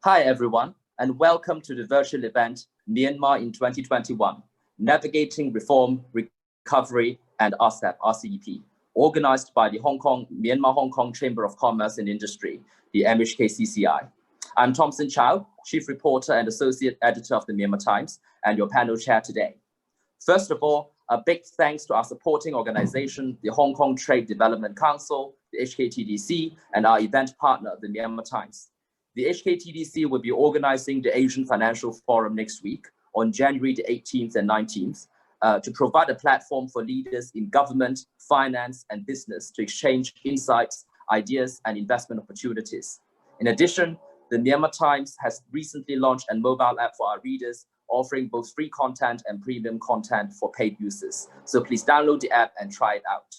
Hi, everyone, and welcome to the virtual event, Myanmar in 2021, Navigating Reform, Recovery, and RCEP, organized by the Myanmar-Hong Kong Chamber of Commerce and Industry, the MHKCCI. I'm Thompson Chow, Chief Reporter and Associate Editor of the Myanmar Times, and your panel chair today. First of all, a big thanks to our supporting organization, the Hong Kong Trade Development Council, the HKTDC, and our event partner, the Myanmar Times. The HKTDC will be organizing the Asian Financial Forum next week on January the 18th and 19th to provide a platform for leaders in government, finance, and business to exchange insights, ideas, and investment opportunities. In addition, the Myanmar Times has recently launched a mobile app for our readers, offering both free content and premium content for paid users. So please download the app and try it out.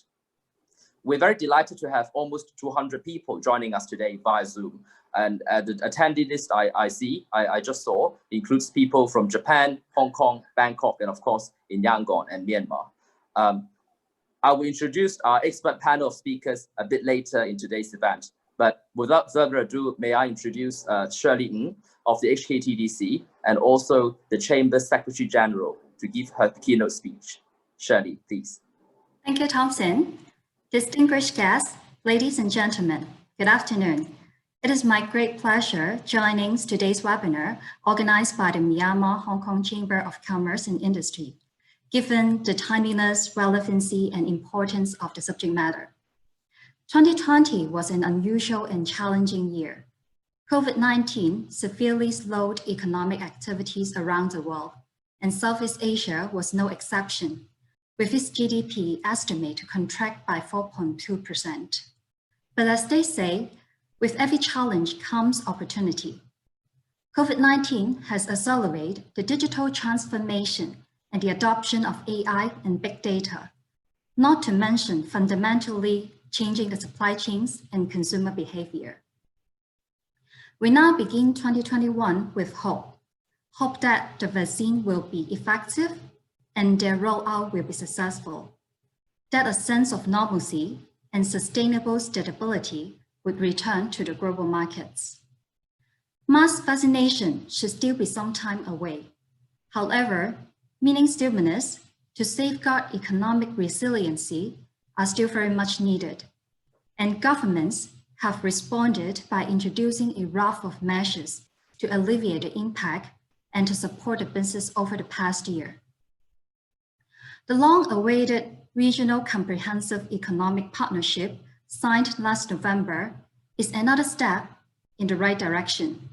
We're very delighted to have almost 200 people joining us today via Zoom. And the attendee list I just saw includes people from Japan, Hong Kong, Bangkok, and of course in Yangon and Myanmar. I will introduce our expert panel of speakers a bit later in today's event. But without further ado, may I introduce Shirley Ng of the HKTDC and also the Chamber's Secretary General to give her keynote speech. Shirley, please. Thank you, Thompson. Distinguished guests, ladies and gentlemen, good afternoon. It is my great pleasure joining today's webinar organized by the Myanmar-Hong Kong Chamber of Commerce and Industry, given the timeliness, relevancy, and importance of the subject matter. 2020 was an unusual and challenging year. COVID-19 severely slowed economic activities around the world, and Southeast Asia was no exception, with its GDP estimated to contract by 4.2%. But as they say, with every challenge comes opportunity. COVID-19 has accelerated the digital transformation and the adoption of AI and big data, not to mention fundamentally changing the supply chains and consumer behavior. We now begin 2021 with hope that the vaccine will be effective and their rollout will be successful, that a sense of normalcy and sustainable stability would return to the global markets. Mass vaccination should still be some time away. However, meaning stimulus to safeguard economic resiliency are still very much needed, and governments have responded by introducing a raft of measures to alleviate the impact and to support the business over the past year. The long-awaited Regional Comprehensive Economic Partnership signed last November is another step in the right direction.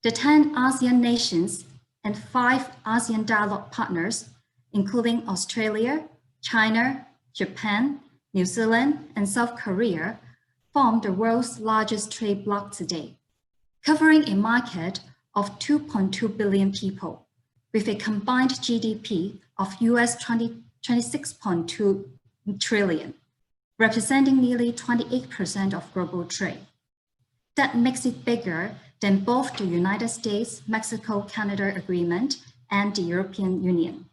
The 10 ASEAN nations and 5 ASEAN dialogue partners, including Australia, China, Japan, New Zealand, and South Korea, form the world's largest trade bloc today, covering a market of 2.2 billion people, with a combined GDP of US 26.2 trillion, representing nearly 28% of global trade. That makes it bigger than both the United States, Mexico-Canada agreement and the European Union.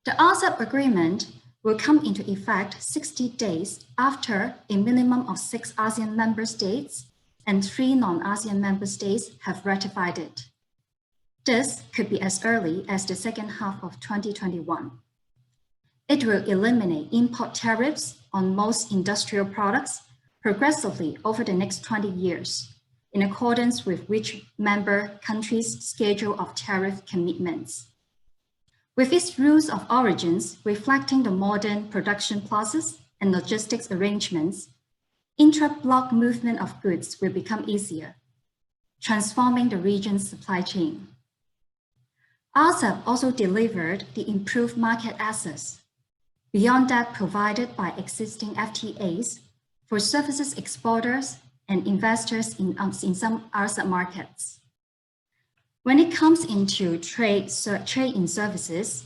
The RCEP agreement will come into effect 60 days after a minimum of 6 ASEAN member states and 3 non-ASEAN member states have ratified it. This could be as early as the second half of 2021. It will eliminate import tariffs on most industrial products progressively over the next 20 years, in accordance with which member countries' schedule of tariff commitments. With its rules of origins reflecting the modern production process and logistics arrangements, intra-bloc movement of goods will become easier, transforming the region's supply chain. RCEP also delivered the improved market access, beyond that provided by existing FTAs for services exporters and investors in some RCEP markets. When it comes into trade in services,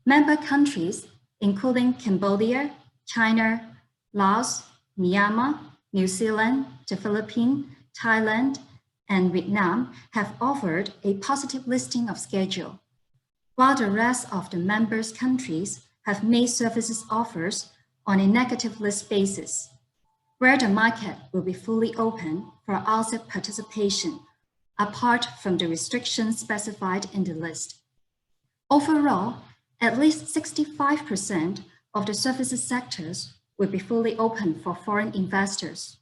member countries, including Cambodia, China, Laos, Myanmar, New Zealand, the Philippines, Thailand, and Vietnam have offered a positive listing of schedule, while the rest of the members' countries have made services offers on a negative list basis, where the market will be fully open for RCEP participation apart from the restrictions specified in the list. Overall, at least 65% of the services sectors will be fully open for foreign investors,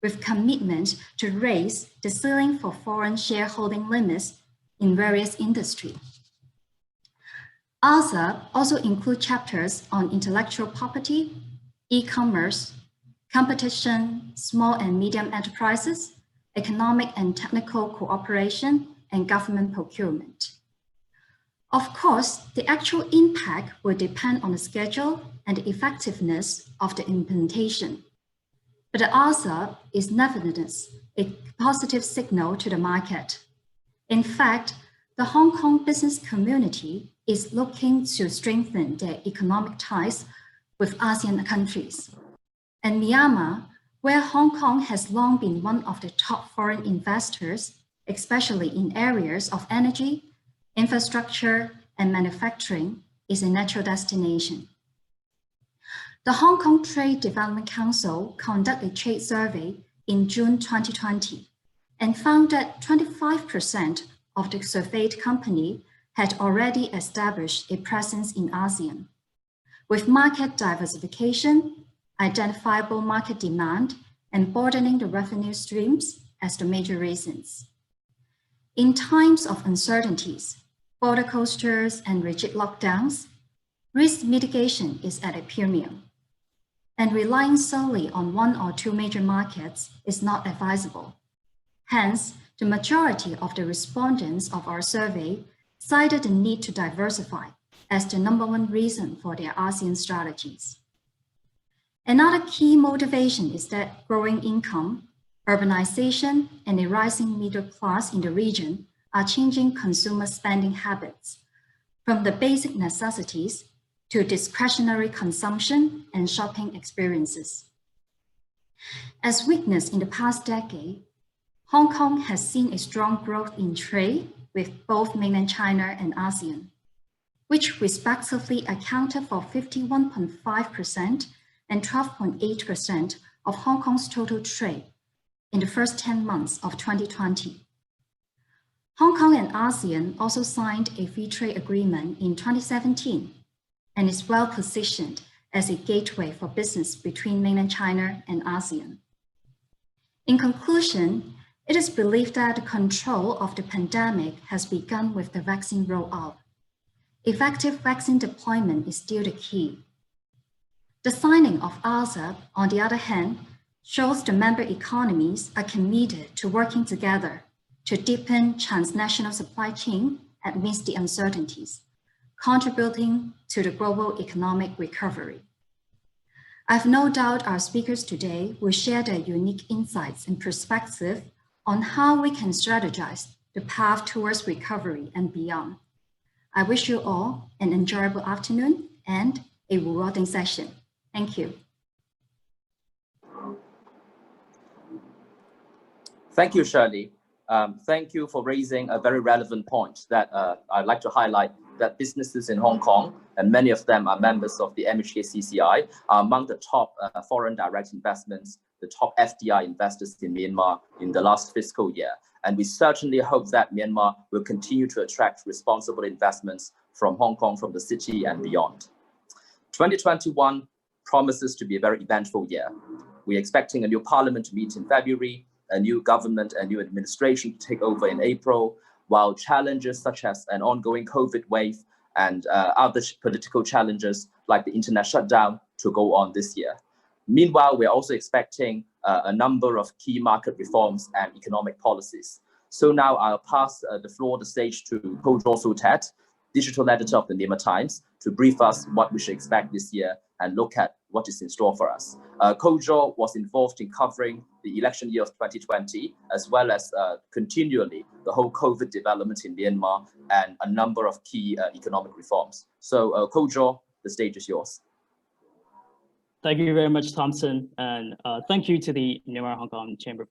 with commitment to raise the ceiling for foreign shareholding limits in various industries. RCEP also includes chapters on intellectual property, e-commerce, competition, small and medium enterprises, economic and technical cooperation, and government procurement. Of course, the actual impact will depend on the schedule and the effectiveness of the implementation. But the RCEP is nevertheless a positive signal to the market. In fact, the Hong Kong business community is looking to strengthen their economic ties with ASEAN countries. And Myanmar, where Hong Kong has long been one of the top foreign investors, especially in areas of energy, infrastructure, and manufacturing, is a natural destination. The Hong Kong Trade Development Council conducted a trade survey in June 2020 and found that 25% of the surveyed company had already established a presence in ASEAN, with market diversification, identifiable market demand, and broadening the revenue streams as the major reasons. In times of uncertainties, border closures and rigid lockdowns, risk mitigation is at a premium, and relying solely on one or two major markets is not advisable. Hence, the majority of the respondents of our survey cited the need to diversify as the #1 reason for their ASEAN strategies. Another key motivation is that growing income, urbanization, and a rising middle class in the region are changing consumer spending habits, from the basic necessities to discretionary consumption and shopping experiences. As witnessed in the past decade, Hong Kong has seen a strong growth in trade with both mainland China and ASEAN, which respectively accounted for 51.5% and 12.8% of Hong Kong's total trade in the first 10 months of 2020. Hong Kong and ASEAN also signed a free trade agreement in 2017 and is well positioned as a gateway for business between mainland China and ASEAN. In conclusion, it is believed that the control of the pandemic has begun with the vaccine rollout. Effective vaccine deployment is still the key. The signing of RCEP, on the other hand, shows the member economies are committed to working together to deepen transnational supply chain amidst the uncertainties, contributing to the global economic recovery. I have no doubt our speakers today will share their unique insights and perspective on how we can strategize the path towards recovery and beyond. I wish you all an enjoyable afternoon and a rewarding session. Thank you. Thank you, Shirley. Thank you for raising a very relevant point that I'd like to highlight, that businesses in Hong Kong, and many of them are members of the MHKCCI, are among the top foreign direct investments, the top FDI investors in Myanmar in the last fiscal year. And we certainly hope that Myanmar will continue to attract responsible investments from Hong Kong, from the city and beyond. 2021 promises to be a very eventful year. We're expecting a new parliament to meet in February, a new government, a new administration to take over in April, while challenges such as an ongoing COVID wave and other political challenges like the internet shutdown to go on this year. Meanwhile, we're also expecting a number of key market reforms and economic policies. So now I'll pass the stage to Ko-jo Sutet, digital editor of the Myanmar Times, to brief us what we should expect this year and look at what is in store for us. Ko-jo was involved in covering the election year of 2020, as well as continually the whole COVID development in Myanmar and a number of key economic reforms. So Ko-jo, the stage is yours. Thank you very much, Thompson, and thank you to the Myanmar Hong Kong Chamber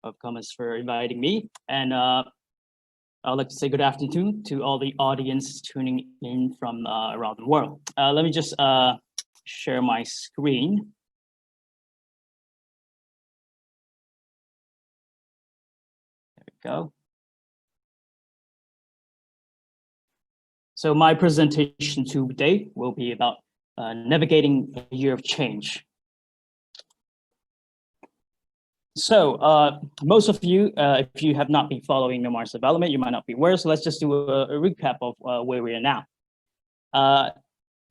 of Commerce for inviting me. And I'd like to say good afternoon to all the audience tuning in from around the world. Let me just share my screen. There we go. So my presentation today will be about navigating a year of change. So most of you, if you have not been following Myanmar's development, you might not be aware. So let's just do a recap of where we are now.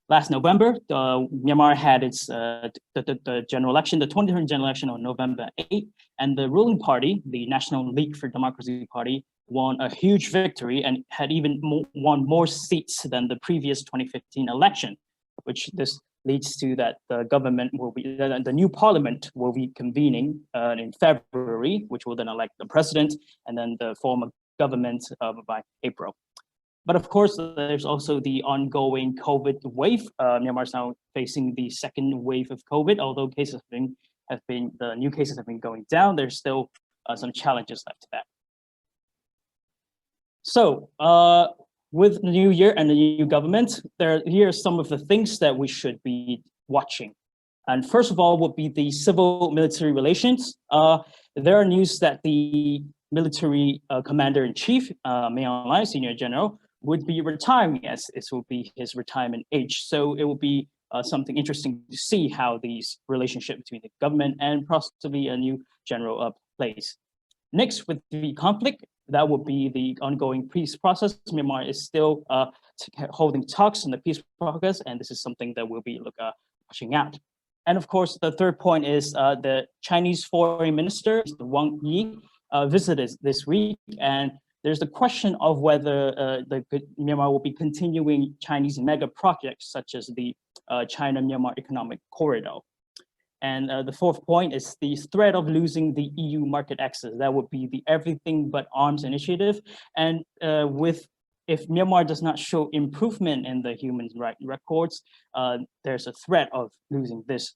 Last November, Myanmar had its the general election, the 2020 general election on November 8, and the ruling party, the National League for Democracy Party, won a huge victory and had even won more seats than the previous 2015 election, which this leads to that the government will be, the new parliament will be convening in February, which will then elect the president, and then the form of government by April. But of course, there's also the ongoing COVID wave. Myanmar is now facing the second wave of COVID. Although cases the new cases have been going down, there's still some challenges left to that. So with the new year and the new government, here are some of the things that we should be watching. And first of all would be the civil-military relations. There are news that the military commander-in-chief, Mayon Lai, Senior General, would be retiring, as it will be his retirement age. So it will be something interesting to see how these relationship between the government and possibly a new general plays. Next, with the conflict, that would be the ongoing peace process. Myanmar is still holding talks on the peace progress, and this is something that we'll be watching out. And of course, the third point is the Chinese foreign minister, Wang Yi, visited this week, and there's the question of whether Myanmar will be continuing Chinese mega projects such as the China-Myanmar Economic Corridor. And the fourth point is the threat of losing the EU market access. That would be the Everything But Arms initiative. And if Myanmar does not show improvement in the human rights records, there's a threat of losing this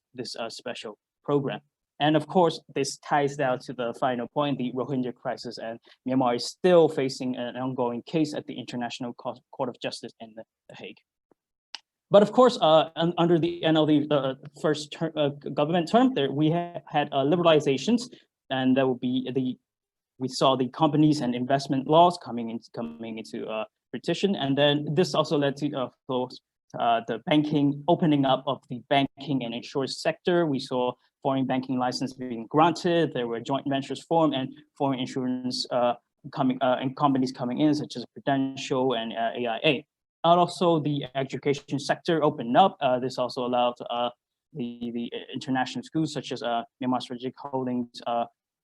special program. And of course, this ties down to the final point, the Rohingya crisis, and Myanmar is still facing an ongoing case at the International Court of Justice in The Hague. But of course, under the NLD first government term, we had liberalizations, and that would be we saw the companies and investment laws coming into petition, and then this also led to the banking opening up of the banking and insurance sector. We saw foreign banking license being granted. There were joint ventures formed and foreign insurance and companies coming in, such as Prudential and AIA. And also the education sector opened up. This also allowed the international schools, such as Myanmar Strategic Holdings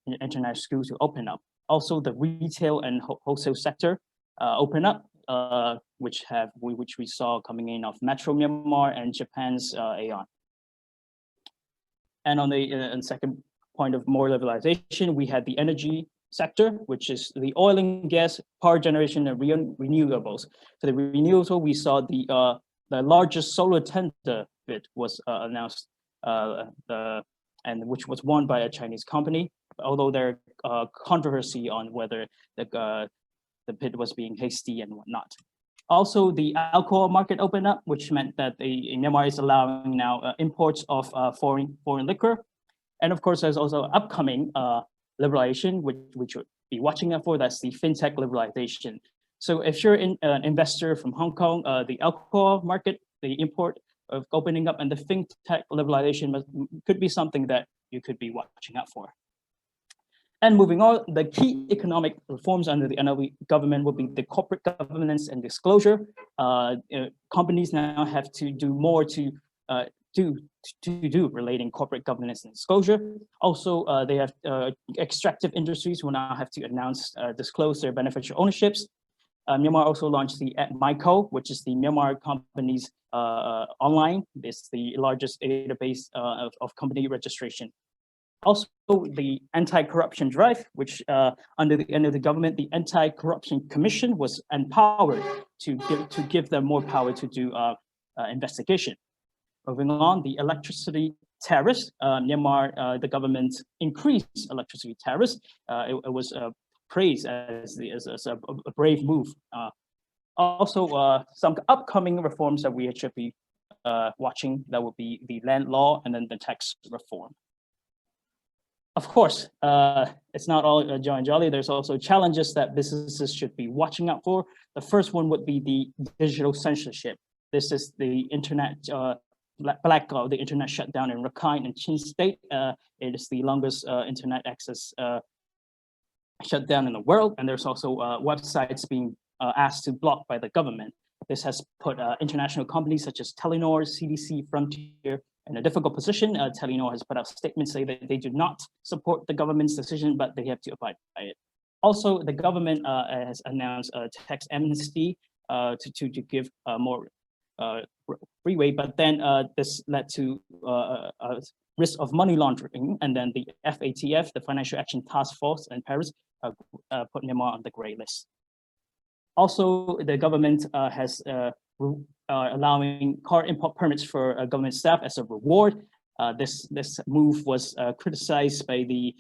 international schools, to open up. Also the retail and wholesale sector open up, which we saw coming in of Metro Myanmar and Japan's Aeon. And on the second point of more liberalization, we had the energy sector, which is the oil and gas, power generation, and renewables. For the renewable, we saw the largest solar tender bid was announced, and which was won by a Chinese company. Although there controversy on whether the bid was being hasty and whatnot. Also, the alcohol market opened up, which meant that Myanmar is allowing now imports of foreign liquor. And of course, there's also upcoming liberalization, which we should be watching out for. That's the fintech liberalization. So if you're an investor from Hong Kong, the alcohol market, the import of opening up, and the fintech liberalization could be something that you could be watching out for. And moving on, the key economic reforms under the NLD government will be the corporate governance and disclosure. Companies now have to do more to do relating corporate governance and disclosure. Also, they have extractive industries will now have to disclose their beneficial ownerships. Myanmar also launched the MyCo, which is the Myanmar companies online. It's the largest database of company registration. Also, the anti-corruption drive, which under the end of the government, the Anti-Corruption Commission was empowered to give them more power to do investigation. Moving on, the electricity tariffs. Myanmar, the government increased electricity tariffs. It was praised as a brave move. Also, some upcoming reforms that we should be watching, that would be the land law and then the tax reform. of course, it's not all joy and jolly. There's also challenges that businesses should be watching out for. The first one would be the digital censorship. This is the internet blackout, the internet shutdown in Rakhine and Chin State. It is the longest internet access shutdown in the world, and there's also websites being asked to block by the government. This has put international companies such as Telenor, CDC, Frontier in a difficult position. Telenor has put out statements saying that they do not support the government's decision, but they have to abide by it. Also, the government has announced a tax amnesty to give more freeway, but then this led to a risk of money laundering, and then the FATF, the Financial Action Task Force in Paris, put Myanmar on the gray list. Also, the government has allowing car import permits for government staff as a reward. This move was criticized by the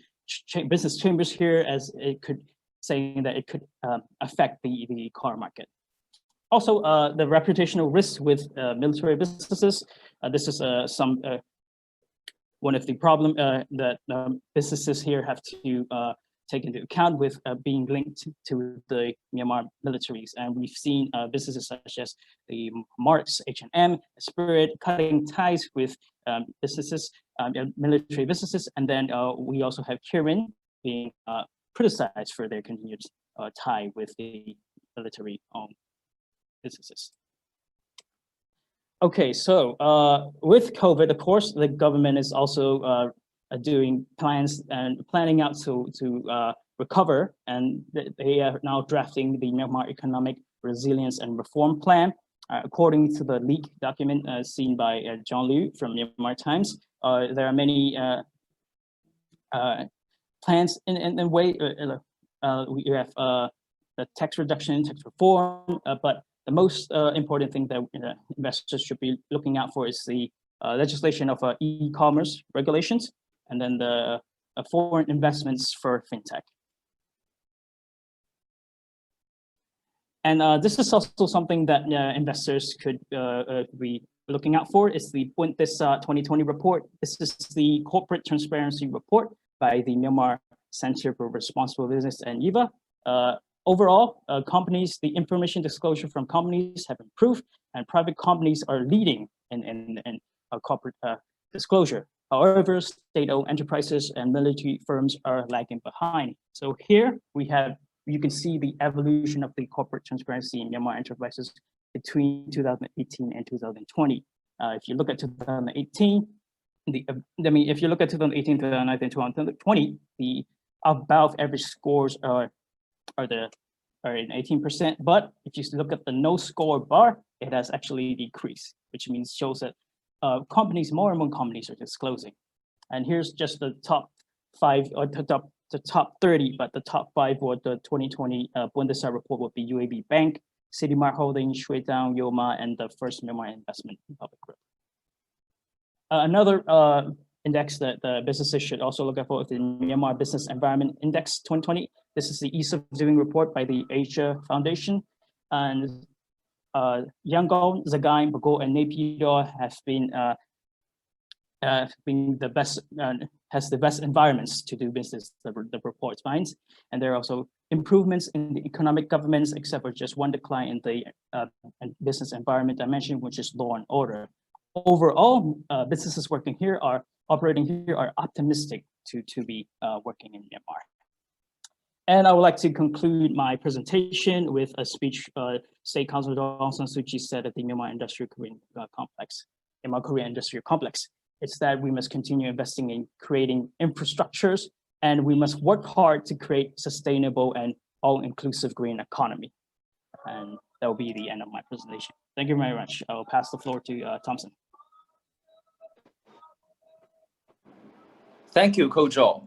business chambers here, as it could saying that it could affect the car market. Also, the reputational risks with military businesses. This is one of the problem that businesses here have to take into account with being linked to the Myanmar militaries. And we've seen businesses such as the Marks, H&M, Spirit, cutting ties with businesses, military businesses. And then we also have Kirin being criticized for their continued tie with the military-owned businesses. Okay, so with COVID, of course, the government is also doing plans and planning out to recover, and they are now drafting the Myanmar Economic Resilience and Reform Plan. According to the leaked document seen by John Liu from Myanmar Times, there are many plans in way. We have the tax reduction, tax reform, but the most important thing that investors should be looking out for is the legislation of e-commerce regulations, and then the foreign investments for fintech. And this is also something that investors could be looking out for, is the this 2020 report. This is the corporate transparency report by the Myanmar Center for Responsible Business and IVA. Overall, companies, the information disclosure from companies have improved, and private companies are leading in corporate disclosure. However, state-owned enterprises and military firms are lagging behind. So here you can see the evolution of the corporate transparency in Myanmar enterprises between 2018 and 2020. If you look at 2018, if you look at 2018, 2019, 2020, the above average scores are in 18%, but if you look at the no score bar, it has actually decreased, which means shows that companies, more and more companies are disclosing. And here's just the top 5 or the top 30, but the top 5 for the 2020 Bundesrat report would be UAB Bank, CityMart Holdings, Shuidang, Yoma, and the First Myanmar Investment Public Group. Another index that the businesses should also look at for is the Myanmar Business Environment Index 2020. This is the Ease of Doing report by the Asia Foundation. And Yangon, Sagaing, Bago, and Naypyidaw have been the best, has the best environments to do business, the report finds. And there are also improvements in the economic governance, except for just one decline in the business environment dimension, which is law and order. Overall, businesses operating here are optimistic to be working in Myanmar. And I would like to conclude my presentation with a speech State Councilor Aung San Suu Kyi said at the Myanmar Korean Industrial Complex. It's that we must continue investing in creating infrastructures, and we must work hard to create sustainable and all-inclusive green economy. And that will be the end of my presentation. Thank you very much. I will pass the floor to Thompson. Thank you, Ko-jo.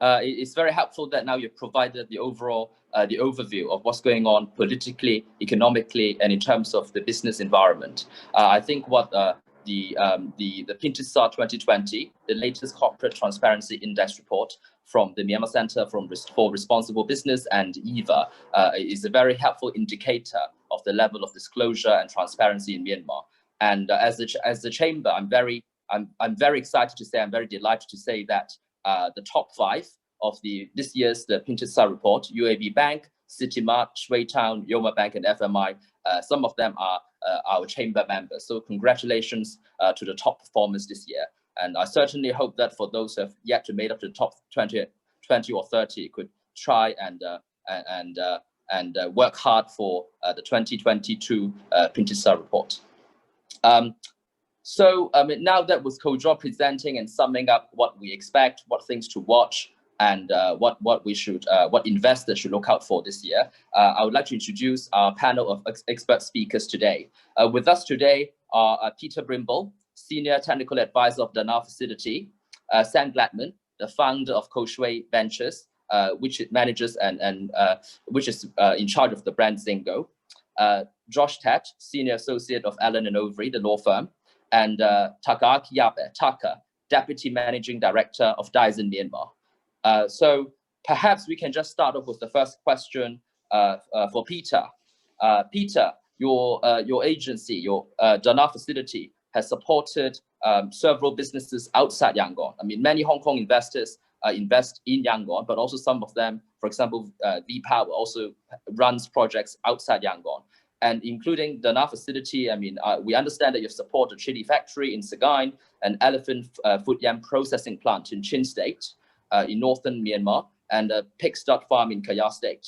It's very helpful that now you've provided the overall the overview of what's going on politically, economically, and in terms of the business environment. I think what the Pinterest 2020, the latest corporate transparency index report from the Myanmar Center for Responsible Business and EVA is a very helpful indicator of the level of disclosure and transparency in Myanmar. And as the chamber, I'm very excited to say, I'm very delighted to say that the top 5 of this year's Panellists report: UAB Bank, Citymart, Shui Town, Yoma Bank, and FMI. Some of them are our chamber members. So congratulations to the top performers this year. And I certainly hope that for those who have yet to make up to the top 20 or 30 could try and work hard for the 2022 Panellists report. So now that with Kojo presenting and summing up what we expect, what things to watch, and what investors should look out for this year, I would like to introduce our panel of expert speakers today. With us today are Peter Brimble, Senior Technical Advisor of the NAR Facility, Sam Gladman, the founder of Koshway Ventures, which it manages and which is in charge of the brand Zingo, Josh Tat, Senior Associate of Allen & Overy, the law firm, and Takaaki Yabe, Taka, Deputy Managing Director of Dyson Myanmar. So perhaps we can just start off with the first question for Peter. Peter, your agency, the NAR Facility, has supported several businesses outside Yangon. I mean, many Hong Kong investors invest in Yangon, but also some of them, for example, V-Power also runs projects outside Yangon. And including the NAR Facility, I mean, we understand that you've supported a chili factory in Sagaing, an elephant food yam processing plant in Chin State, in northern Myanmar, and a pig stud farm in Kayah State.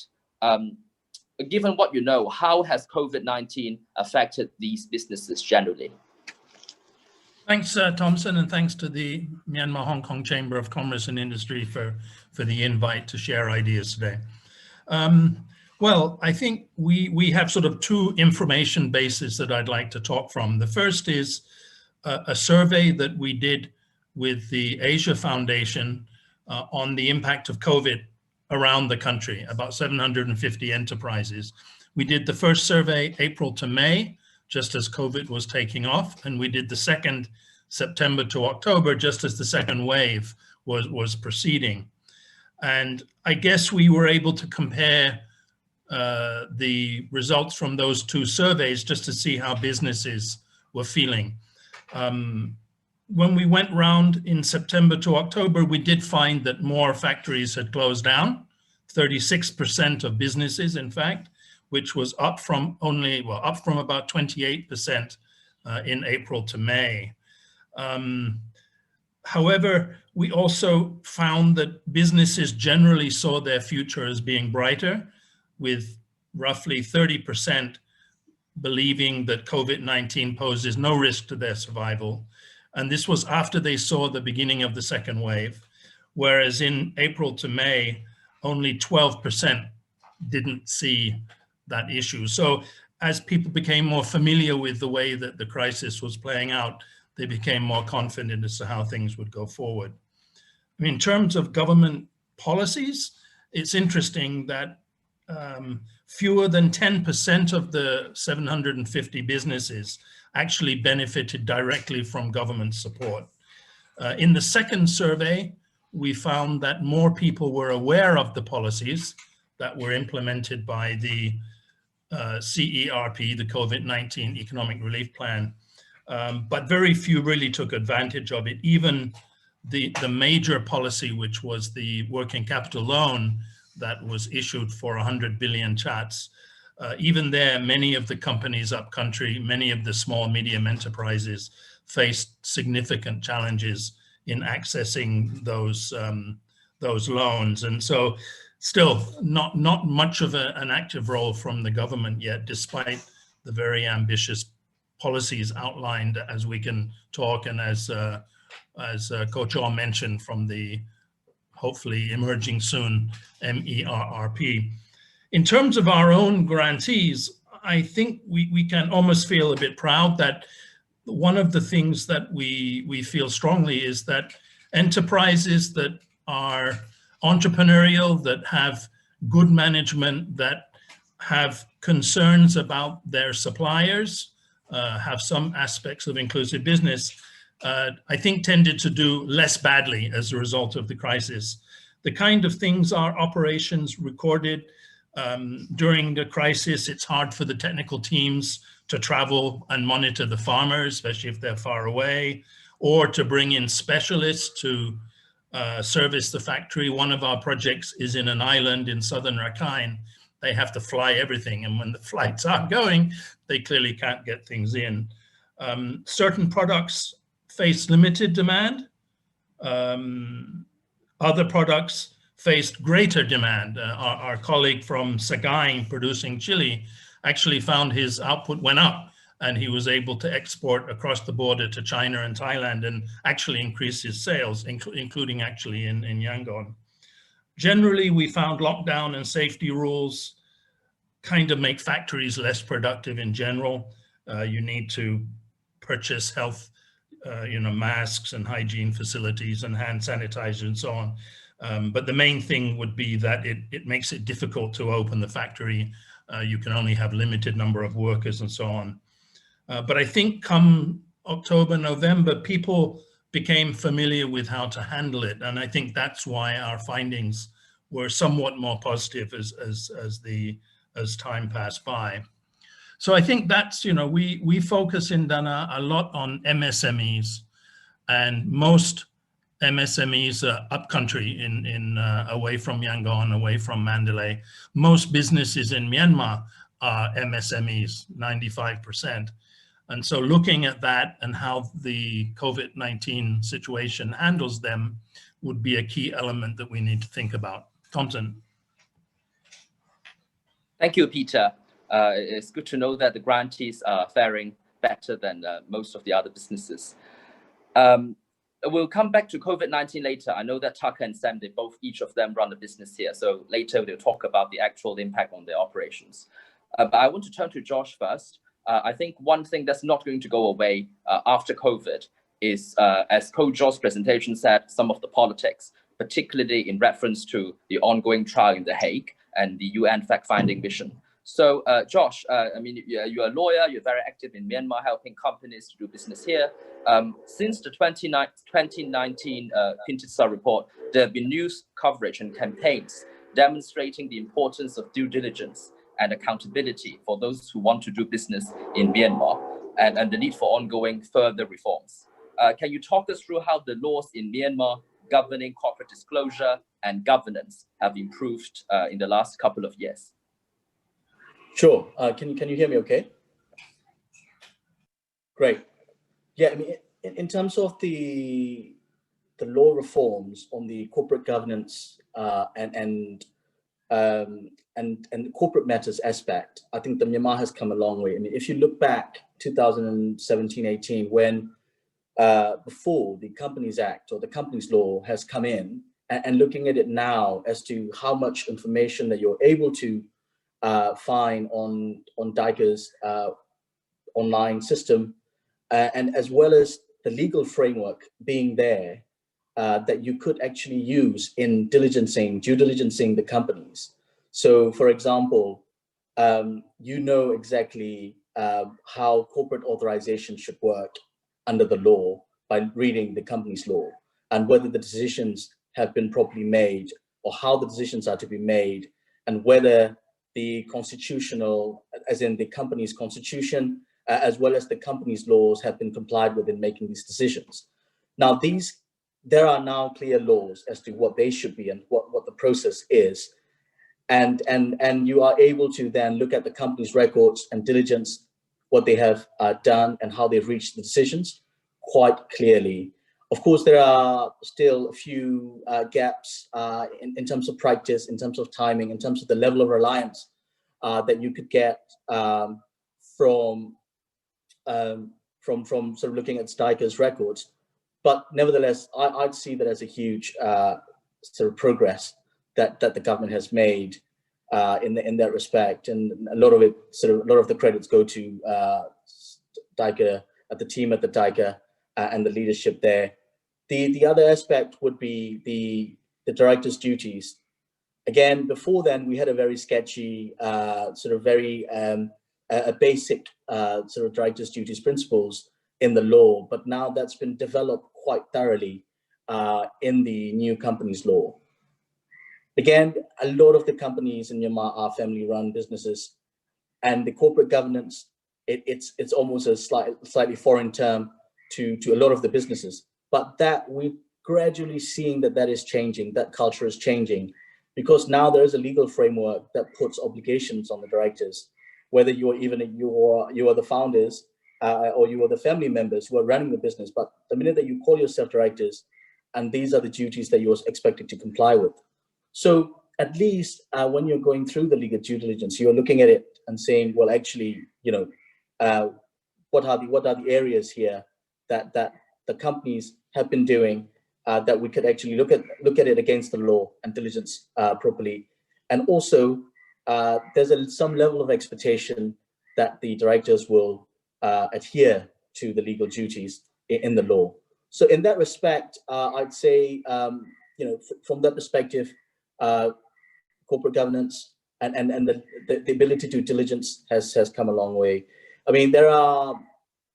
Given what you know, how has COVID-19 affected these businesses generally? Thanks, Thompson, and thanks to the Myanmar-Hong Kong Chamber of Commerce and Industry for the invite to share ideas today. Well, I think we have sort of 2 information bases that I'd like to talk from. The first is a survey that we did with the Asia Foundation on the impact of COVID around the country, about 750 enterprises. We did the first survey April to May, just as COVID was taking off, and we did the second September to October, just as the second wave was proceeding. And I guess we were able to compare the results from those 2 surveys just to see how businesses were feeling. When we went round in September to October, we did find that more factories had closed down, 36% of businesses, in fact, which was up from about 28% in April to May. However, we also found that businesses generally saw their future as being brighter, with roughly 30% believing that COVID-19 poses no risk to their survival. And this was after they saw the beginning of the second wave, whereas in April to May, only 12% didn't see that issue. So as people became more familiar with the way that the crisis was playing out, they became more confident as to how things would go forward. I mean, in terms of government policies, it's interesting that fewer than 10% of the 750 businesses actually benefited directly from government support. In the second survey, we found that more people were aware of the policies that were implemented by the CERP, the COVID-19 Economic Relief Plan, but very few really took advantage of it. Even the major policy, which was the working capital loan that was issued for 100 billion chats, even there, many of the companies upcountry, many of the small medium enterprises faced significant challenges in accessing those loans. And so still not much of an active role from the government yet, despite the very ambitious policies outlined, as we can talk, and as Kojo mentioned, from the hopefully emerging soon MERRP. In terms of our own grantees, I think we can almost feel a bit proud that one of the things that we feel strongly is that enterprises that are entrepreneurial, that have good management, that have concerns about their suppliers, have some aspects of inclusive business, I think tended to do less badly as a result of the crisis. The kind of things our operations recorded during the crisis, it's hard for the technical teams to travel and monitor the farmers, especially if they're far away, or to bring in specialists to service the factory. One of our projects is in an island in southern Rakhine. They have to fly everything, and when the flights aren't going, they clearly can't get things in. Certain products face limited demand. Other products faced greater demand. Our colleague from Sagaing producing chili actually found his output went up, and he was able to export across the border to China and Thailand and actually increase his sales, including actually in Yangon. Generally, we found lockdown and safety rules kind of make factories less productive in general. You need to purchase health, masks and hygiene facilities and hand sanitizer and so on. But the main thing would be that it makes it difficult to open the factory. You can only have limited number of workers and so on. But I think come October, November, people became familiar with how to handle it. And I think that's why our findings were somewhat more positive as time passed by. So I think that's, we focus in Dana a lot on MSMEs, and most MSMEs are upcountry away from Yangon, away from Mandalay. Most businesses in Myanmar are MSMEs, 95%. And so looking at that and how the COVID-19 situation handles them would be a key element that we need to think about. Thompson. Thank you, Peter. It's good to know that the grantees are faring better than most of the other businesses. We'll come back to COVID-19 later. I know that Tucker and Sam, each of them run a business here. So later they'll talk about the actual impact on their operations. But I want to turn to Josh first. I think one thing that's not going to go away after COVID is, as Josh's presentation said, some of the politics, particularly in reference to the ongoing trial in The Hague and the UN fact-finding mission. So Josh, you're a lawyer, you're very active in Myanmar, helping companies to do business here. Since the 2019 Pintisa report, there have been news coverage and campaigns demonstrating the importance of due diligence and accountability for those who want to do business in Myanmar, and the need for ongoing further reforms. Can you talk us through how the laws in Myanmar governing corporate disclosure and governance have improved in the last couple of years? Sure. Can you hear me okay? Great. Yeah, in terms of the law reforms on the corporate governance and corporate matters aspect, I think the Myanmar has come a long way. If you look back 2017-18, when before the Companies Act or the Companies Law has come in, and looking at it now as to how much information that you're able to find on DICA's online system, and as well as the legal framework being there that you could actually use in due diligencing the companies. So, for example, you know exactly how corporate authorization should work under the law by reading the company's law, and whether the decisions have been properly made or how the decisions are to be made, and whether the constitutional, as in the company's constitution, as well as the company's laws have been complied with in making these decisions. Now, there are now clear laws as to what they should be and what the process is. And you are able to then look at the company's records and diligence what they have done and how they've reached the decisions quite clearly. Of course, there are still a few gaps in terms of practice, in terms of timing, in terms of the level of reliance that you could get from sort of looking at DICA's records. But nevertheless, I'd see that as a huge sort of progress that the government has made in that respect, and a lot of the credits go to DICA, the team at the DICA, and the leadership there. The other aspect would be the director's duties. Again, before then, we had a very sketchy, sort of very a basic sort of director's duties principles in the law, but now that's been developed quite thoroughly in the new companies law. Again, a lot of the companies in Myanmar are family-run businesses, and the corporate governance, it's almost a slightly foreign term to a lot of the businesses. But that we gradually seeing that that is changing, that culture is changing, because now there is a legal framework that puts obligations on the directors, whether you are the founders or you are the family members who are running the business. But the minute that you call yourself directors, and these are the duties that you're expected to comply with. So at least when you're going through the legal due diligence, you're looking at it and saying, well, actually, what are the areas here that the companies have been doing that we could actually look at it against the law and diligence properly. And also, there's some level of expectation that the directors will adhere to the legal duties in the law. So in that respect, I'd say, from that perspective, corporate governance and the ability to diligence has come a long way. I mean, there are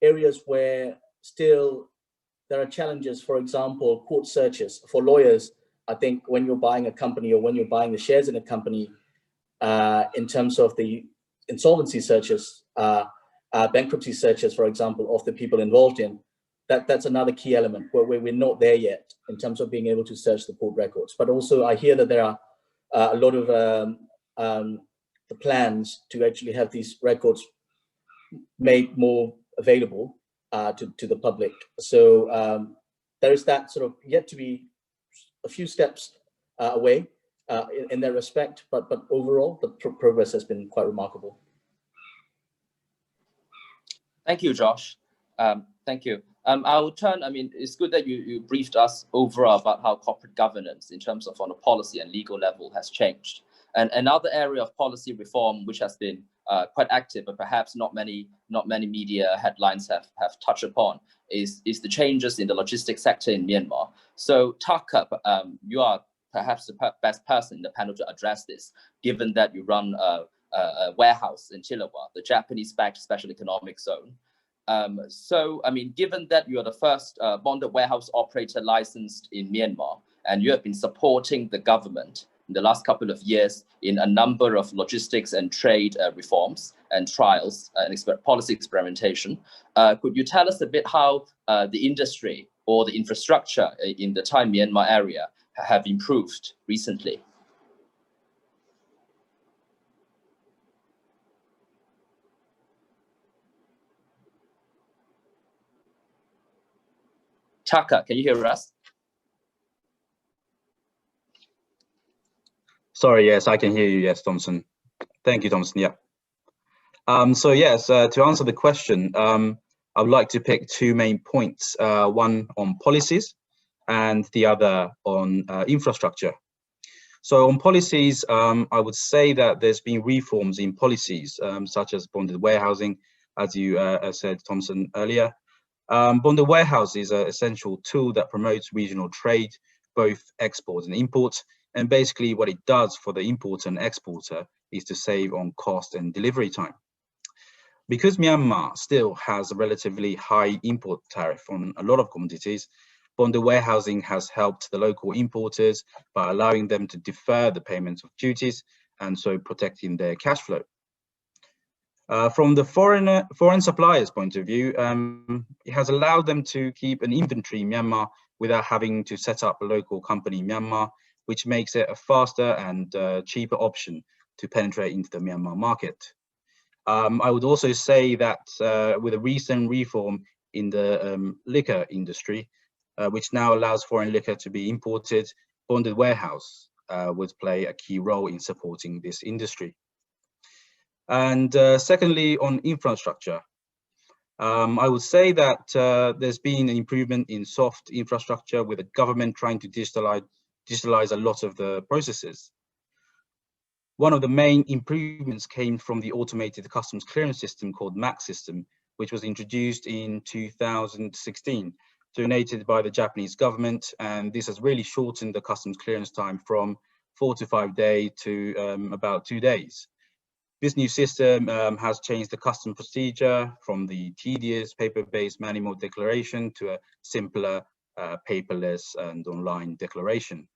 areas where still there are challenges. For example, court searches for lawyers. I think when you're buying a company or when you're buying the shares in a company, in terms of the insolvency searches, bankruptcy searches, for example, of the people involved in, that's another key element where we're not there yet in terms of being able to search the court records. But also I hear that there are a lot of the plans to actually have these records made more available to the public. So there is that sort of yet to be a few steps away in that respect, but overall the progress has been quite remarkable. Thank you, Josh. Thank you. I'll turn, it's good that you briefed us overall about how corporate governance in terms of on a policy and legal level has changed. And another area of policy reform which has been quite active, but perhaps not many media headlines have touched upon is the changes in the logistics sector in Myanmar. So Taka, you are perhaps the best person in the panel to address this, given that you run a warehouse in Chilawa, the Japanese-backed special economic zone. Given that you are the first bonded warehouse operator licensed in Myanmar, and you have been supporting the government in the last couple of years in a number of logistics and trade reforms and trials and policy experimentation, could you tell us a bit how the industry or the infrastructure in the Thai Myanmar area have improved recently? Taka, can you hear us? Sorry, yes, I can hear you. Yes, Thompson. Thank you, Thompson. Yeah. So yes, to answer the question, I would like to pick two main points, one on policies and the other on infrastructure. So on policies, I would say that there's been reforms in policies, such as bonded warehousing, as you said, Thompson, earlier. Bonded warehouse is an essential tool that promotes regional trade, both export and import. And basically what it does for the importer and exporter is to save on cost and delivery time. Because Myanmar still has a relatively high import tariff on a lot of commodities, bonded warehousing has helped the local importers by allowing them to defer the payment of duties and so protecting their cash flow. From the foreign suppliers' point of view, it has allowed them to keep an inventory in Myanmar without having to set up a local company in Myanmar, which makes it a faster and cheaper option to penetrate into the Myanmar market. I would also say that with a recent reform in the liquor industry, which now allows foreign liquor to be imported, bonded warehouse would play a key role in supporting this industry. And secondly, on infrastructure, I would say that there's been an improvement in soft infrastructure with the government trying to digitalize a lot of the processes. One of the main improvements came from the automated customs clearance system called MAC system, which was introduced in 2016, donated by the Japanese government. And this has really shortened the customs clearance time from 4 to 5 days to about 2 days. This new system has changed the custom procedure from the tedious paper-based manual declaration to a simpler paperless and online declaration.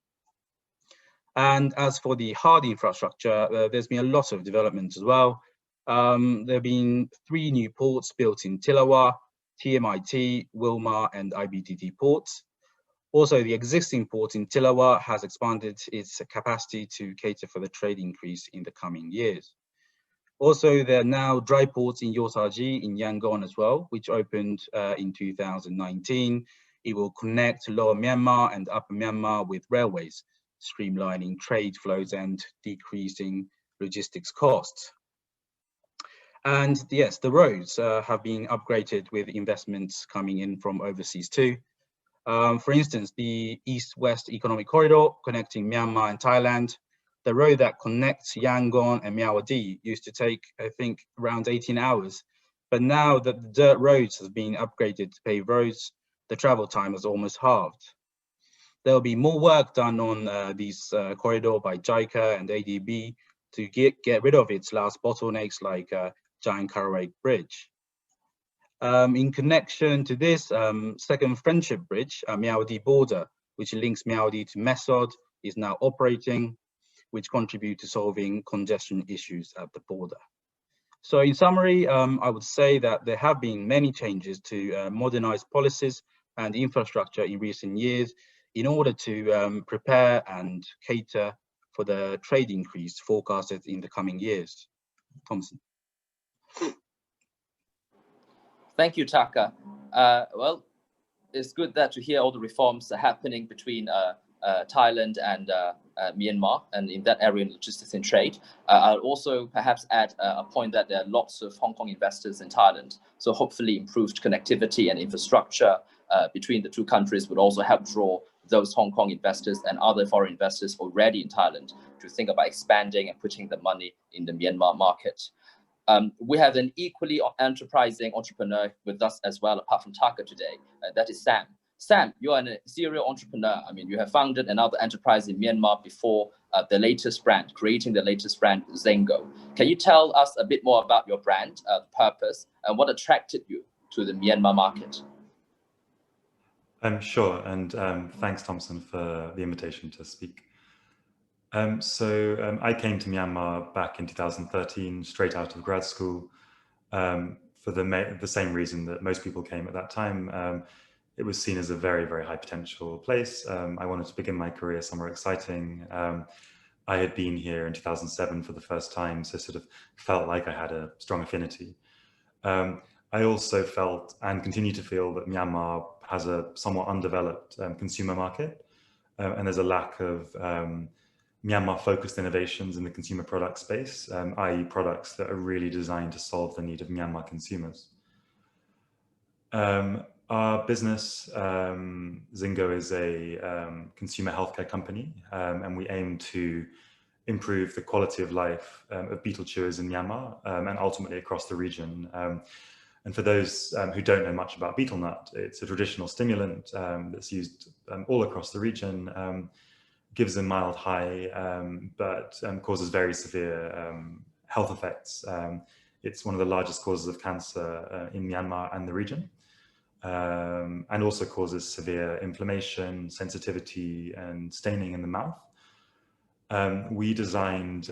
And as for the hard infrastructure, there's been a lot of development as well. There have been 3 new ports built in Tilawa, TMIT, Wilmar, and IBTT ports. Also, the existing port in Tilawa has expanded its capacity to cater for the trade increase in the coming years. Also, there are now dry ports in Yosaji in Yangon as well, which opened in 2019. It will connect Lower Myanmar and Upper Myanmar with railways, streamlining trade flows and decreasing logistics costs. And yes, the roads have been upgraded with investments coming in from overseas too. For instance, the East-West Economic Corridor connecting Myanmar and Thailand, the road that connects Yangon and Myawaddy used to take, I think, around 18 hours. But now that the dirt roads have been upgraded to paved roads, the travel time has almost halved. There will be more work done on these corridor by JICA and ADB to get rid of its last bottlenecks like Giant Karaway Bridge. In connection to this, second Friendship Bridge, Myawaddy border, which links Myawaddy to Mesod, is now operating, which contribute to solving congestion issues at the border. So in summary, I would say that there have been many changes to modernize policies and infrastructure in recent years in order to prepare and cater for the trade increase forecasted in the coming years. Thompson. Thank you, Taka. Well, it's good that to hear all the reforms happening between Thailand and Myanmar, and in that area in logistics and trade. I'll also perhaps add a point that there are lots of Hong Kong investors in Thailand. So hopefully improved connectivity and infrastructure between the two countries would also help draw those Hong Kong investors and other foreign investors already in Thailand to think about expanding and putting the money in the Myanmar market. We have an equally enterprising entrepreneur with us as well, apart from Taka today. That is Sam. Sam, you are a serial entrepreneur. I mean, you have founded another enterprise in Myanmar before the latest brand, creating the latest brand, Zingo. Can you tell us a bit more about your brand, purpose, and what attracted you to the Myanmar market? Sure, and thanks, Thompson, for the invitation to speak. I came to Myanmar back in 2013, straight out of grad school, for the same reason that most people came at that time. It was seen as a very, very high potential place. I wanted to begin my career somewhere exciting. I had been here in 2007 for the first time, so sort of felt like I had a strong affinity. I also felt and continue to feel that Myanmar has a somewhat undeveloped consumer market, and there's a lack of Myanmar-focused innovations in the consumer product space, i.e. products that are really designed to solve the need of Myanmar consumers. Our business, Zingo, is a consumer healthcare company, and we aim to improve the quality of life of beetle chewers in Myanmar and ultimately across the region. And for those who don't know much about betel nut, it's a traditional stimulant that's used all across the region, gives a mild high, but causes very severe health effects. It's one of the largest causes of cancer in Myanmar and the region, and also causes severe inflammation, sensitivity, and staining in the mouth. We designed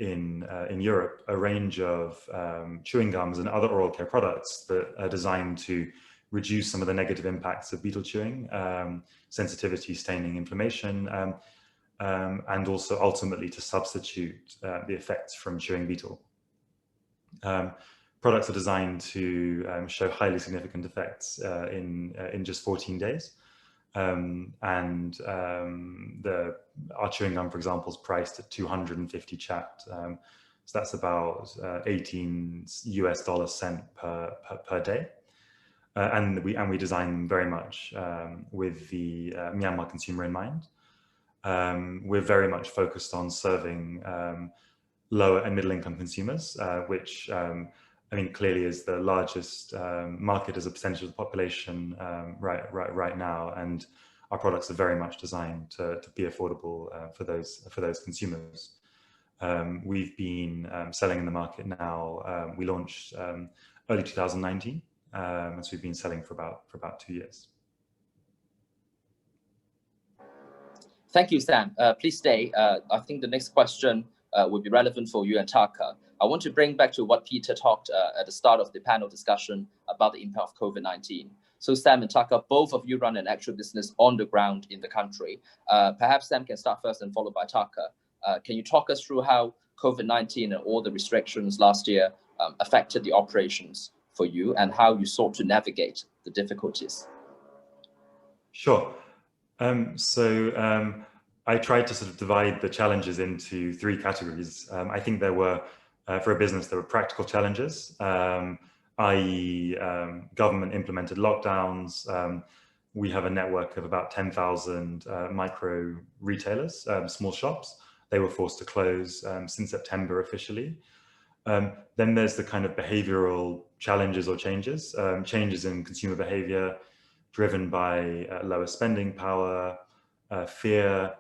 in Europe a range of chewing gums and other oral care products that are designed to reduce some of the negative impacts of beetle chewing, sensitivity, staining, inflammation, and also ultimately to substitute the effects from chewing beetle. Products are designed to show highly significant effects in just 14 days. Our chewing gum, for example, is priced at 250 kyat. So that's about 18 US cents per day. And we design them very much with the Myanmar consumer in mind. We're very much focused on serving lower and middle income consumers, which I mean, clearly is the largest market as a percentage of the population right now, and our products are very much designed to be affordable for those consumers. We've been selling in the market now. We launched early 2019, so we've been selling for about 2 years. Thank you, Sam. Please stay. I think the next question would be relevant for you and Taka. I want to bring back to what Peter talked at the start of the panel discussion about the impact of COVID-19. So Sam and Tucker, both of you run an actual business on the ground in the country. Perhaps Sam can start first and followed by Tucker. Can you talk us through how COVID-19 and all the restrictions last year affected the operations for you and how you sought to navigate the difficulties? Sure. I tried to sort of divide the challenges into 3 categories. I think there were, for a business, there were practical challenges, i.e. Government implemented lockdowns. We have a network of about 10,000 micro retailers, small shops. They were forced to close since September officially. Then there's the kind of behavioral challenges or changes, changes in consumer behavior driven by lower spending power, fear,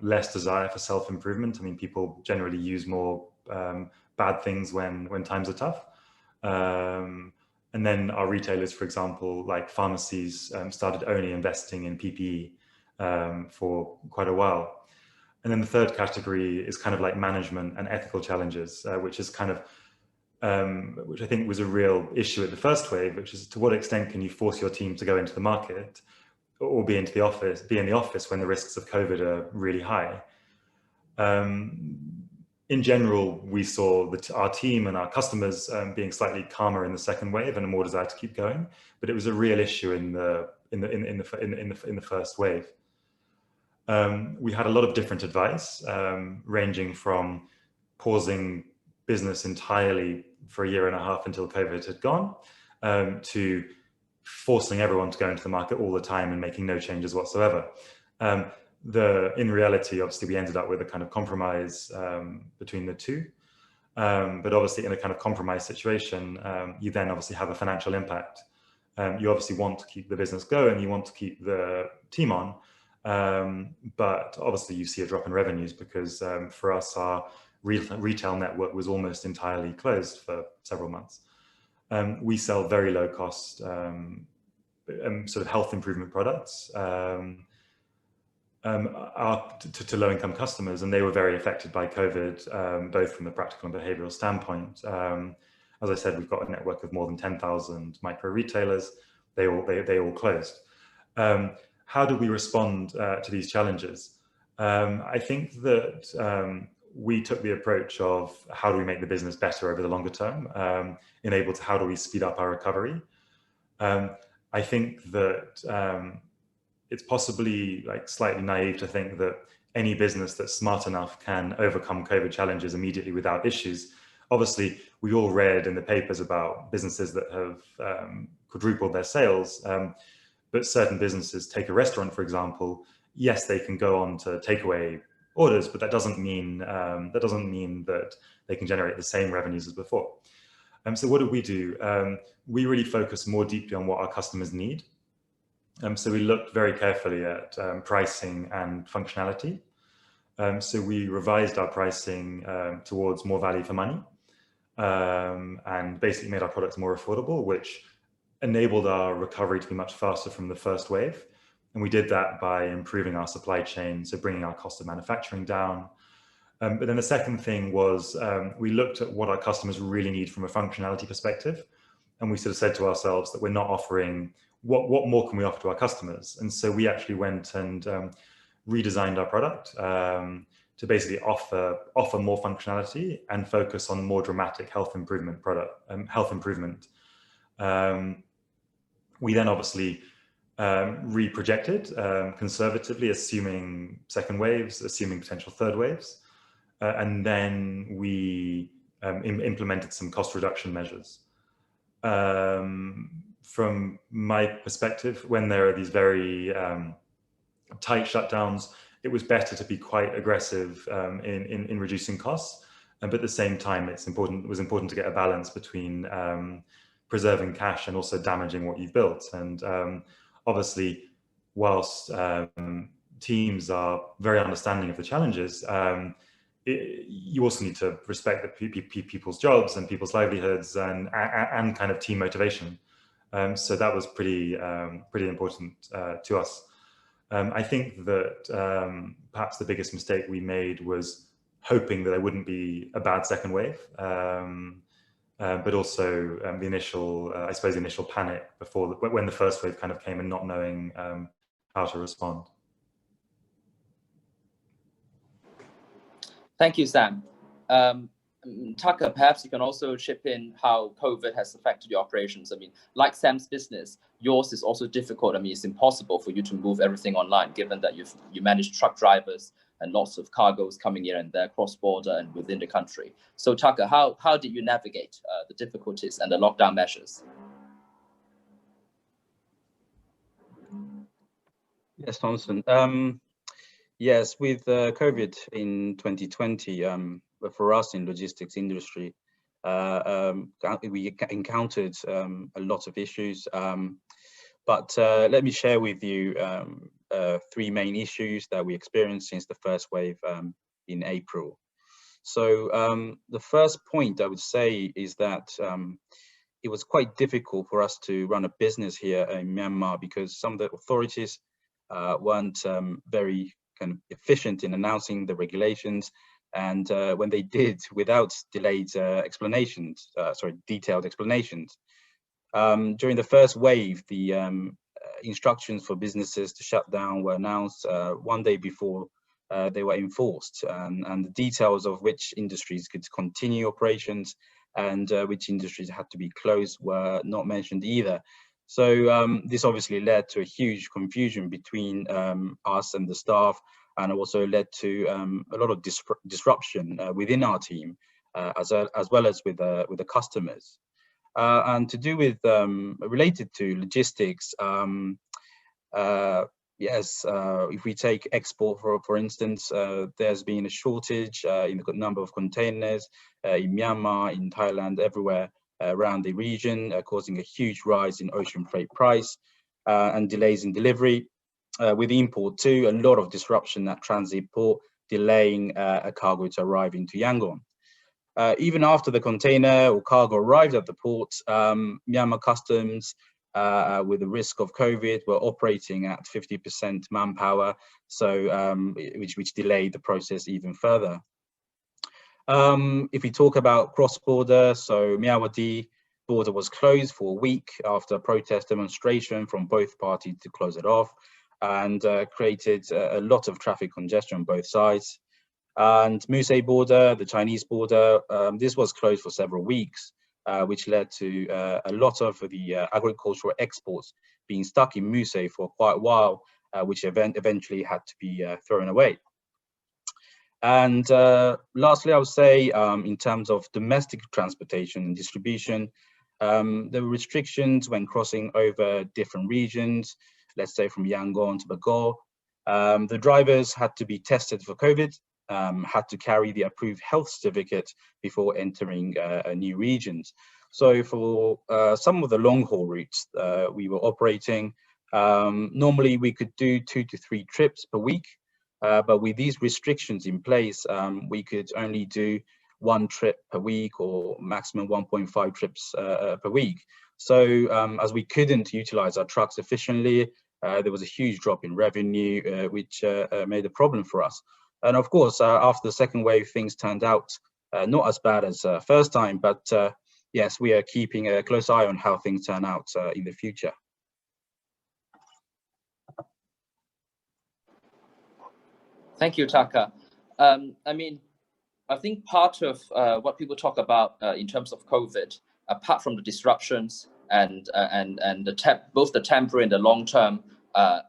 less desire for self-improvement. I mean, people generally use more bad things when times are tough. And then our retailers, for example, like pharmacies, started only investing in PPE for quite a while. And then the third category is kind of like management and ethical challenges, which is kind of, which I think was a real issue at the first wave, which is to what extent can you force your team to go into the market or be in the office when the risks of COVID are really high. In general, we saw that our team and our customers being slightly calmer in the second wave and a more desire to keep going, but it was a real issue in the first wave. We had a lot of different advice, ranging from pausing business entirely for 1.5 years until COVID had gone, to forcing everyone to go into the market all the time and making no changes whatsoever. In reality, obviously, we ended up with a kind of compromise between the two. But obviously, in a kind of compromise situation, you then obviously have a financial impact. You obviously want to keep the business going, you want to keep the team on, but obviously you see a drop in revenues because for us, our retail network was almost entirely closed for several months. We sell very low cost sort of health improvement products to low income customers, and they were very affected by COVID, both from the practical and behavioral standpoint. As I said, we've got a network of more than 10,000 micro retailers. They all closed. How do we respond to these challenges? I think that we took the approach of how do we make the business better over the longer term, enabled to how do we speed up our recovery. I think that it's possibly like slightly naive to think that any business that's smart enough can overcome COVID challenges immediately without issues. Obviously, we all read in the papers about businesses that have quadrupled their sales, but certain businesses, take a restaurant, for example, yes, they can go on to takeaway orders, but that doesn't mean that they can generate the same revenues as before. So what did we do? We really focused more deeply on what our customers need. So we looked very carefully at pricing and functionality. So we revised our pricing towards more value for money, and basically made our products more affordable, which enabled our recovery to be much faster from the first wave. And we did that by improving our supply chain, so bringing our cost of manufacturing down. But then the second thing was we looked at what our customers really need from a functionality perspective. And we sort of said to ourselves that we're not offering, what more can we offer to our customers? And so we actually went and redesigned our product to basically offer more functionality and focus on more dramatic health improvement. We then obviously reprojected conservatively, assuming second waves, assuming potential third waves. And then we implemented some cost reduction measures. From my perspective, when there are these very tight shutdowns, it was better to be quite aggressive in reducing costs. But at the same time, it was important to get a balance between preserving cash and also damaging what you've built. And obviously, whilst teams are very understanding of the challenges, you also need to respect that people's jobs and people's livelihoods and kind of team motivation. So that was pretty important to us. I think that perhaps the biggest mistake we made was hoping that there wouldn't be a bad second wave. but also the initial, I suppose, the initial panic before when the first wave kind of came and not knowing how to respond. Thank you, Sam. Tucker, perhaps you can also chip in how COVID has affected your operations. I mean, like Sam's business, yours is also difficult. I mean, it's impossible for you to move everything online, given that you manage truck drivers and lots of cargoes coming in and there cross-border and within the country. So Tucker, how did you navigate the difficulties and the lockdown measures? Yes, Thompson. Yes, with COVID in 2020, for us in logistics industry, we encountered a lot of issues. But let me share with you 3 main issues that we experienced since the first wave in April. So the first point I would say is that it was quite difficult for us to run a business here in Myanmar because some of the authorities weren't very kind of efficient in announcing the regulations, and when they did, without delayed detailed explanations. During the first wave, the instructions for businesses to shut down were announced 1 day before they were enforced, and the details of which industries could continue operations and which industries had to be closed were not mentioned either. So this obviously led to a huge confusion between us and the staff, and also led to a lot of disruption within our team, as well as with the customers. And to do with related to logistics, yes, if we take export for instance, there's been a shortage in the number of containers in Myanmar, in Thailand, everywhere around the region, causing a huge rise in ocean freight price and delays in delivery. With import too, a lot of disruption at transit port, delaying a cargo to arrive into Yangon. Even after the container or cargo arrived at the port, Myanmar customs, with the risk of COVID, were operating at 50% manpower, so which delayed the process even further. If we talk about cross-border, so Myawaddy border was closed for a week after a protest demonstration from both parties to close it off, and created a lot of traffic congestion on both sides. And Musée border, the Chinese border, this was closed for several weeks, which led to a lot of the agricultural exports being stuck in Musée for quite a while, which eventually had to be thrown away. And lastly, I would say in terms of domestic transportation and distribution, there were restrictions when crossing over different regions, let's say from Yangon to Bago. The drivers had to be tested for COVID, had to carry the approved health certificate before entering new regions. So for some of the long haul routes we were operating, normally we could do 2 to 3 trips per week. But with these restrictions in place, we could only do 1 trip per week or maximum 1.5 trips per week. So as we couldn't utilize our trucks efficiently, there was a huge drop in revenue, which made a problem for us. And of course, after the second wave, things turned out not as bad as first time, but yes, we are keeping a close eye on how things turn out in the future. Thank you, Tucker. I mean, I think part of what people talk about in terms of COVID, apart from the disruptions and both the temporary and the long-term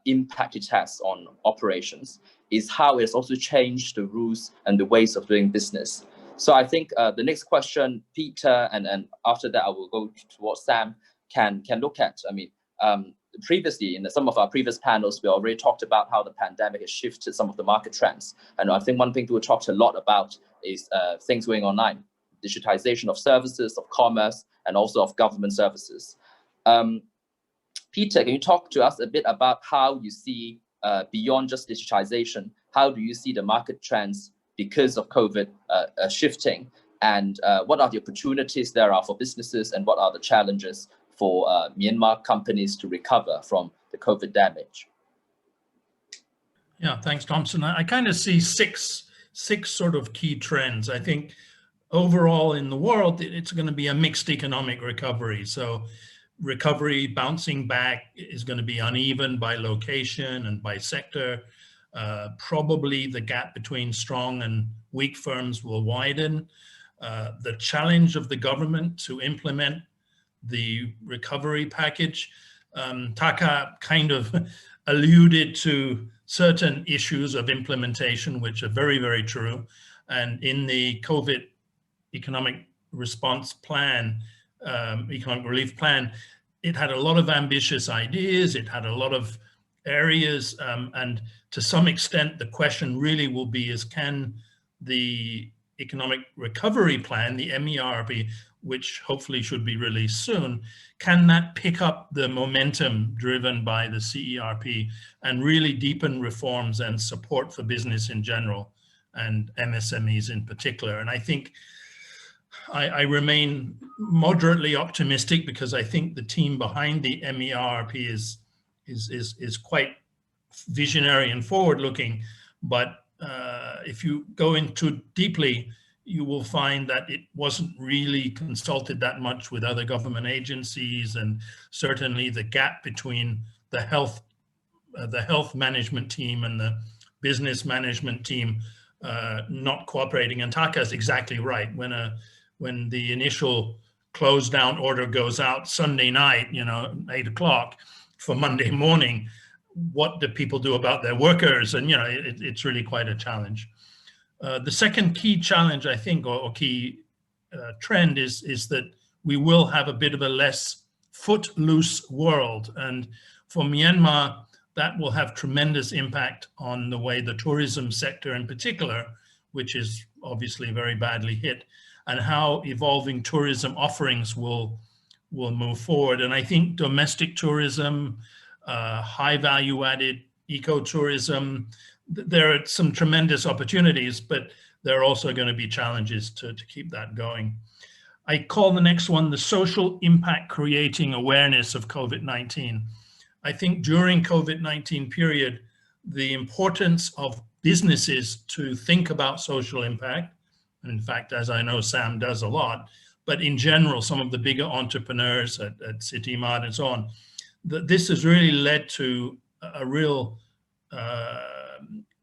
impact it has on operations, is how it's also changed the rules and the ways of doing business. So I think the next question, Peter, and after that I will go towards Sam, can look at. I mean, previously in some of our previous panels, we already talked about how the pandemic has shifted some of the market trends. And I think one thing we talked a lot about is things going online, digitization of services, of commerce, and also of government services. Peter, can you talk to us a bit about how you see, beyond just digitization, how do you see the market trends because of COVID shifting? And what are the opportunities there are for businesses, and what are the challenges for Myanmar companies to recover from the COVID damage? Yeah, thanks, Thompson. I kind of see six sort of key trends. I think overall in the world, it's going to be a mixed economic recovery. So recovery bouncing back is going to be uneven by location and by sector. Probably the gap between strong and weak firms will widen. The challenge of the government to implement the recovery package, Taka kind of alluded to certain issues of implementation, which are very, very true. And in the COVID economic response plan, economic relief plan, it had a lot of ambitious ideas, it had a lot of areas, and to some extent, the question really will be is, can the economic recovery plan, the MERP, which hopefully should be released soon, can that pick up the momentum driven by the CERP and really deepen reforms and support for business in general and MSMEs in particular? And I think I remain moderately optimistic because I think the team behind the MERP is quite visionary and forward-looking. But if you go into deeply, you will find that it wasn't really consulted that much with other government agencies, and certainly the gap between the health management team and the business management team not cooperating. And Taka is exactly right. When the initial close down order goes out Sunday night, 8 o'clock for Monday morning, what do people do about their workers? And it's really quite a challenge. The second key challenge, I think, or key trend is that we will have a bit of a less footloose world. And for Myanmar, that will have tremendous impact on the way the tourism sector in particular, which is obviously very badly hit, and how evolving tourism offerings will move forward. And I think domestic tourism, high value added ecotourism, there are some tremendous opportunities, but there are also going to be challenges to keep that going. I call the next one the social impact creating awareness of COVID-19. I think during COVID-19 period, the importance of businesses to think about social impact, and in fact, as I know Sam does a lot, but in general, some of the bigger entrepreneurs at City Mart and so on, this has really led to a real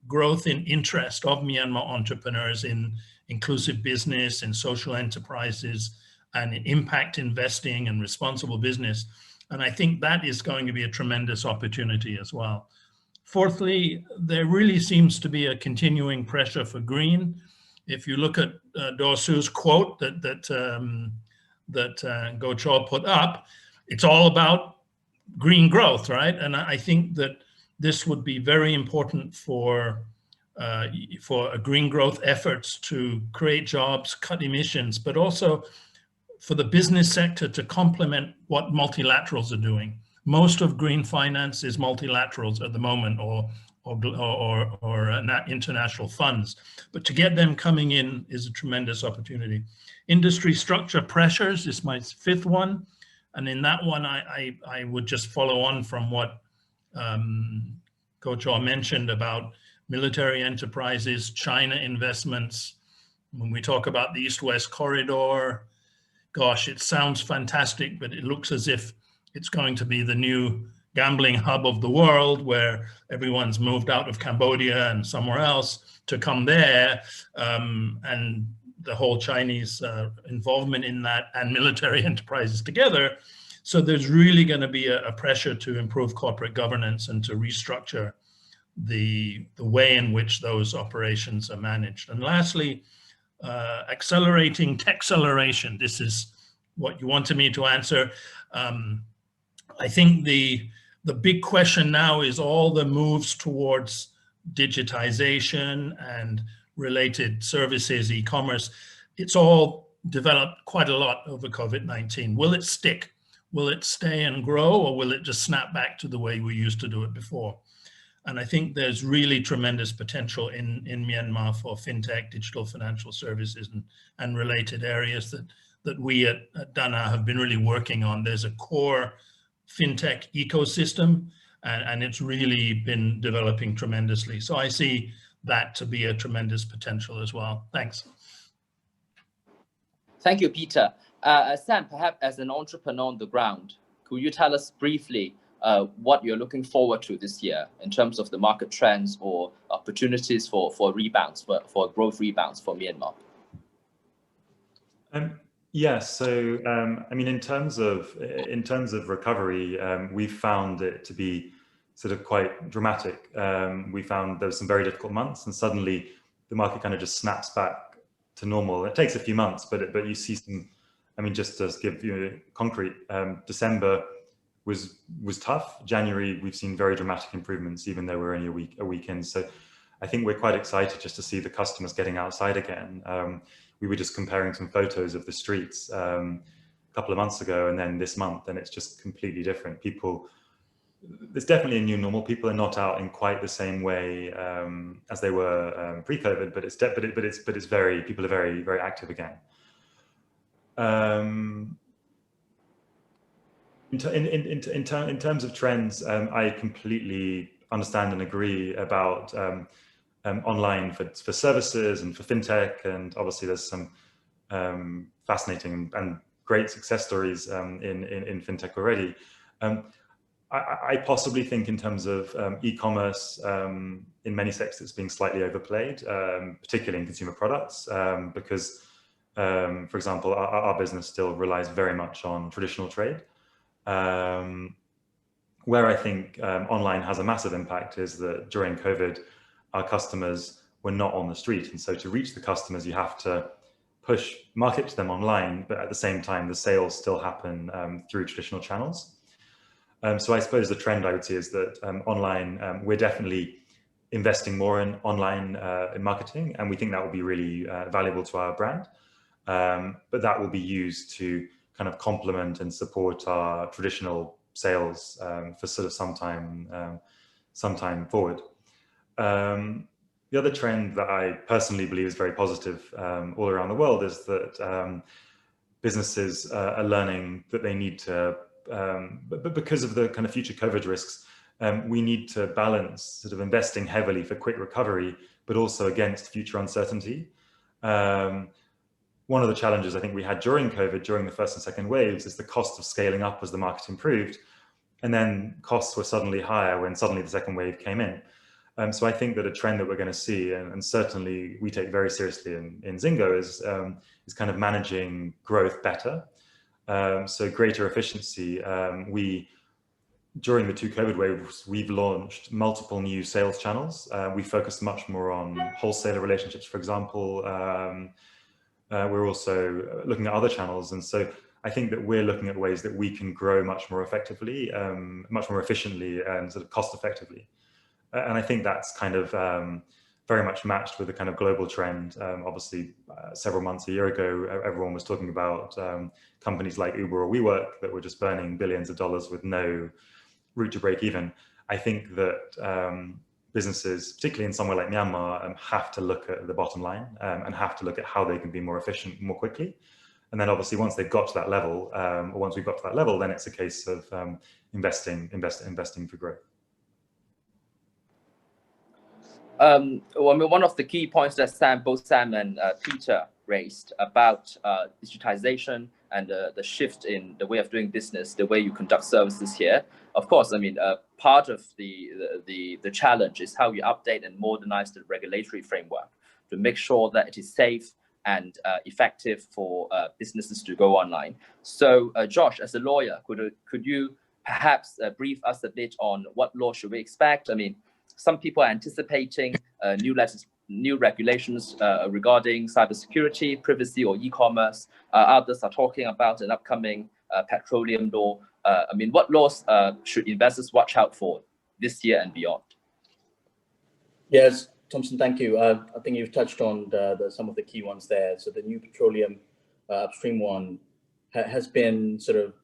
growth in interest of Myanmar entrepreneurs in inclusive business and social enterprises and in impact investing and responsible business. And I think that is going to be a tremendous opportunity as well. Fourthly, there really seems to be a continuing pressure for green. If you look at Dorsu's quote that Go Chol put up, it's all about green growth, right? And I think that this would be very important for green growth efforts to create jobs, cut emissions, but also for the business sector to complement what multilaterals are doing. Most of green finance is multilaterals at the moment, or international funds, but to get them coming in is a tremendous opportunity. Industry structure pressures is my fifth one, and in that one I would just follow on from what Coach Orr mentioned about military enterprises, China investments. When we talk about the East-West corridor, gosh, it sounds fantastic, but it looks as if it's going to be the new gambling hub of the world, where everyone's moved out of Cambodia and somewhere else to come there, and the whole Chinese involvement in that and military enterprises together. So there's really going to be a pressure to improve corporate governance and to restructure the way in which those operations are managed. And lastly, accelerating techceleration. This is what you wanted me to answer. I think the big question now is all the moves towards digitization and related services, e-commerce. It's all developed quite a lot over COVID-19. Will it stick? Will it stay and grow, or will it just snap back to the way we used to do it before? And I think there's really tremendous potential in Myanmar for fintech, digital financial services, and related areas that we at Dana have been really working on. There's a core fintech ecosystem, and it's really been developing tremendously. So I see that to be a tremendous potential as well. Thanks. Thank you, Peter. Sam, perhaps as an entrepreneur on the ground, could you tell us briefly what you're looking forward to this year in terms of the market trends or opportunities for rebounds, for growth rebounds for Myanmar? Yes, so I mean, in terms of recovery, we found it to be sort of quite dramatic. We found there were some very difficult months, and suddenly the market kind of just snaps back to normal. It takes a few months, but you see some. I mean, just to give you concrete, December was tough. January, we've seen very dramatic improvements, even though we're only a week in. So I think we're quite excited just to see the customers getting outside again. We were just comparing some photos of the streets a couple of months ago, and then this month, and it's just completely different. People, there's definitely a new normal. People are not out in quite the same way as they were pre-COVID, but it's very, people are very, very active again. In terms of trends, I completely understand and agree about online for services and for fintech, and obviously there's some fascinating and great success stories in fintech already. I possibly think in terms of e-commerce, in many sectors it's being slightly overplayed, particularly in consumer products, because, for example, our business still relies very much on traditional trade. Where I think online has a massive impact is that during COVID, our customers were not on the street. And so to reach the customers, you have to market to them online, but at the same time, the sales still happen through traditional channels. So I suppose the trend I would see is that online, we're definitely investing more in online in marketing, and we think that will be really valuable to our brand. But that will be used to kind of complement and support our traditional sales for sort of some time forward. The other trend that I personally believe is very positive all around the world is that businesses are learning that they need to, but because of the kind of future COVID risks, we need to balance sort of investing heavily for quick recovery, but also against future uncertainty. One of the challenges I think we had during COVID, during the first and second waves, is the cost of scaling up as the market improved. And then costs were suddenly higher when suddenly the second wave came in. So I think that a trend that we're going to see, and certainly we take very seriously in Zingo, is kind of managing growth better. So greater efficiency. During the 2 COVID waves, we've launched multiple new sales channels. We focused much more on wholesaler relationships, for example. We're also looking at other channels. And so I think that we're looking at ways that we can grow much more effectively, much more efficiently, and sort of cost effectively. And I think that's kind of very much matched with the kind of global trend. Obviously, several months, a year ago, everyone was talking about companies like Uber or WeWork that were just burning billions of dollars with no route to break even. I think that businesses, particularly in somewhere like Myanmar, have to look at the bottom line and have to look at how they can be more efficient more quickly. And then obviously once they've got to that level, or once we've got to that level, then it's a case of investing for growth. Well, I mean, one of the key points that both Sam and Peter raised about digitization and the shift in the way of doing business, the way you conduct services here. Of course, I mean, part of the challenge is how you update and modernize the regulatory framework to make sure that it is safe and effective for businesses to go online. So, Josh, as a lawyer, could you perhaps brief us a bit on what law should we expect? I mean, some people are anticipating new regulations regarding cybersecurity, privacy, or e-commerce. Others are talking about an upcoming petroleum law. I mean, what laws should investors watch out for this year and beyond? Yes, Thompson, thank you. I think you've touched on some of the key ones there. So the new petroleum upstream one has been sort of,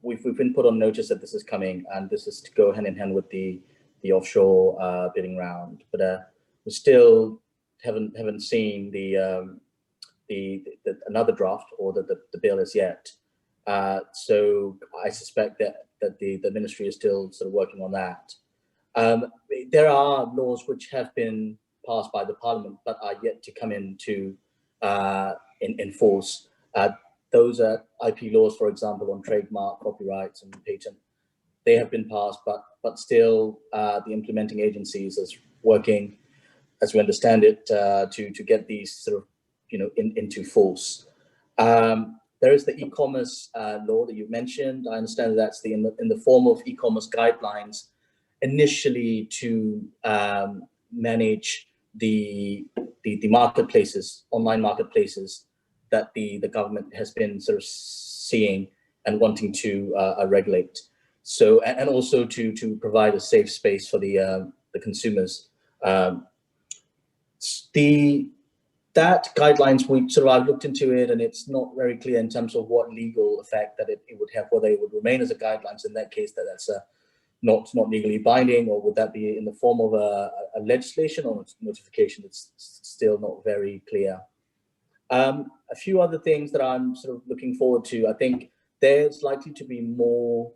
we've been put on notice that this is coming, and this is to go hand in hand with the offshore bidding round. But we still haven't seen the another draft or the bill as yet. So I suspect that the ministry is still sort of working on that. There are laws which have been passed by the parliament but are yet to come into in force. Those are IP laws, for example, on trademark, copyrights, and patent. They have been passed, but still the implementing agencies is working, as we understand it, to get these sort of, into force. There is the e-commerce law that you mentioned. I understand that's in the form of e-commerce guidelines, initially to manage the marketplaces, online marketplaces that the government has been sort of seeing and wanting to regulate. So, and also to provide a safe space for the consumers. That guidelines, I've looked into it, and it's not very clear in terms of what legal effect that it would have, whether it would remain as a guidelines in that case, that's not legally binding, or would that be in the form of a legislation or notification? It's still not very clear. A few other things that I'm sort of looking forward to. I think there's likely to be more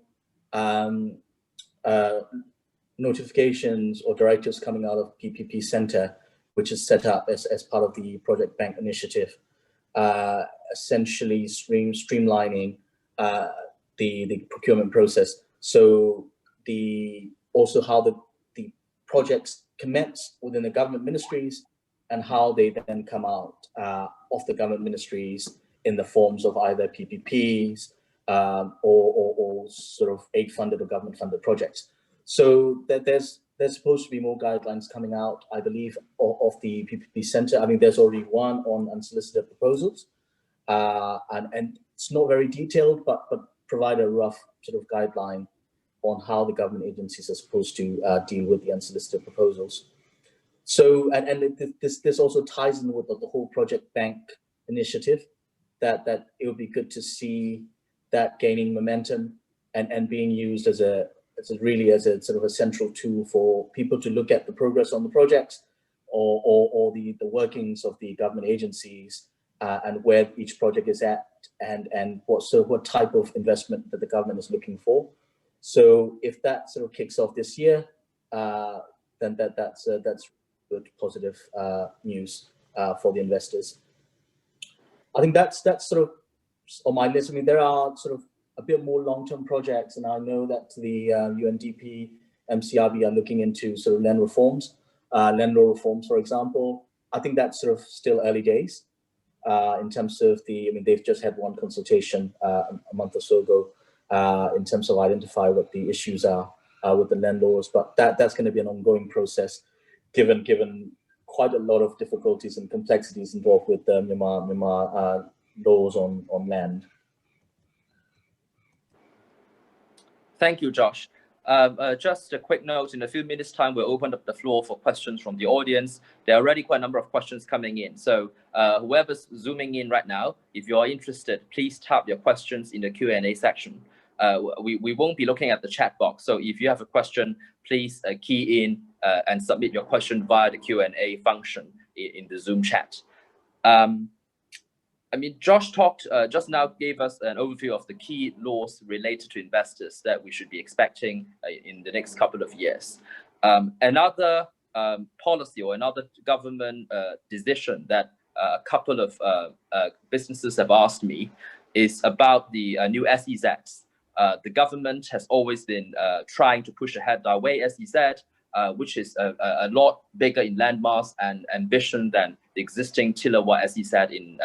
notifications or directives coming out of PPP Center, which is set up as part of the Project Bank initiative, essentially streamlining the procurement process. So also how the projects commence within the government ministries, and how they then come out of the government ministries in the forms of either PPPs or sort of aid-funded or government-funded projects. So that there's supposed to be more guidelines coming out, I believe, of the PPP Center. I mean, there's already one on unsolicited proposals, and it's not very detailed, but provide a rough sort of guideline on how the government agencies are supposed to deal with the unsolicited proposals. So, and this also ties in with the whole Project Bank initiative, that it would be good to see that gaining momentum and being used as a sort of a central tool for people to look at the progress on the projects, or the workings of the government agencies, and where each project is at, and what type of investment that the government is looking for. So if that sort of kicks off this year, then that's good, positive news for the investors. I think that's sort of on my list. I mean, there are sort of a bit more long-term projects, and I know that the UNDP, MCRB are looking into sort of land reforms, land law reforms, for example. I think that's sort of still early days in terms of they've just had one consultation a month or so ago in terms of identify what the issues are with the land laws, but that's going to be an ongoing process, given quite a lot of difficulties and complexities involved with the Myanmar laws on land. Thank you, Josh. Just a quick note, in a few minutes' time, we'll open up the floor for questions from the audience. There are already quite a number of questions coming in. So whoever's zooming in right now, if you are interested, please type your questions in the Q&A section. We won't be looking at the chat box. So if you have a question, please key in and submit your question via the Q&A function in the Zoom chat. I mean, Josh talked just now, gave us an overview of the key laws related to investors that we should be expecting in the next couple of years. Another policy or another government decision that a couple of businesses have asked me is about the new SEZs. The government has always been trying to push ahead the Dawei SEZ, which is a lot bigger in landmass and ambition than the existing Tilawa SEZ in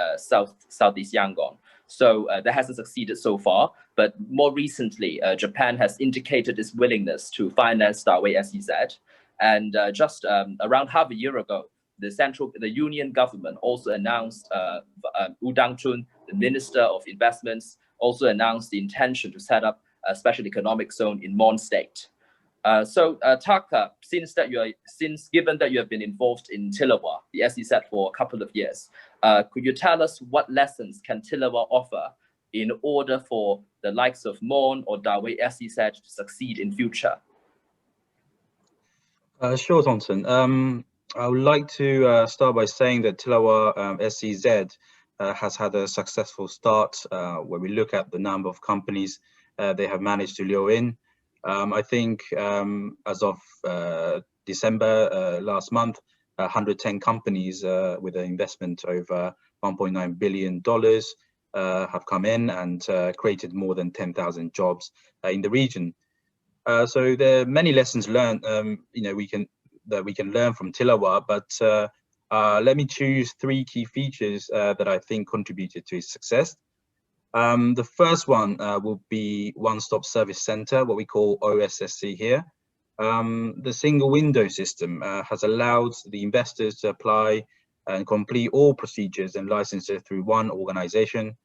Southeast Yangon. So that hasn't succeeded so far, but more recently, Japan has indicated its willingness to finance Dawei SEZ. And just around half a year ago, the union government also announced, Wu Dangchun, the Minister of Investments, also announced the intention to set up a special economic zone in Mon State. So Taka, given that you have been involved in Tilawa, the SEZ, for a couple of years, could you tell us what lessons can Tilawa offer in order for the likes of Mon or Dawei SEZ to succeed in future? Sure, Thompson. I would like to start by saying that Tilawa SEZ has had a successful start. When we look at the number of companies they have managed to lure in, I think as of December last month, 110 companies with an investment over $1.9 billion have come in and created more than 10,000 jobs in the region. So there are many lessons learned, we can learn from Tilawa, but let me choose 3 key features that I think contributed to its success. The first one will be one-stop service center, what we call OSSC here. The single window system has allowed the investors to apply and complete all procedures and licenses through one organization.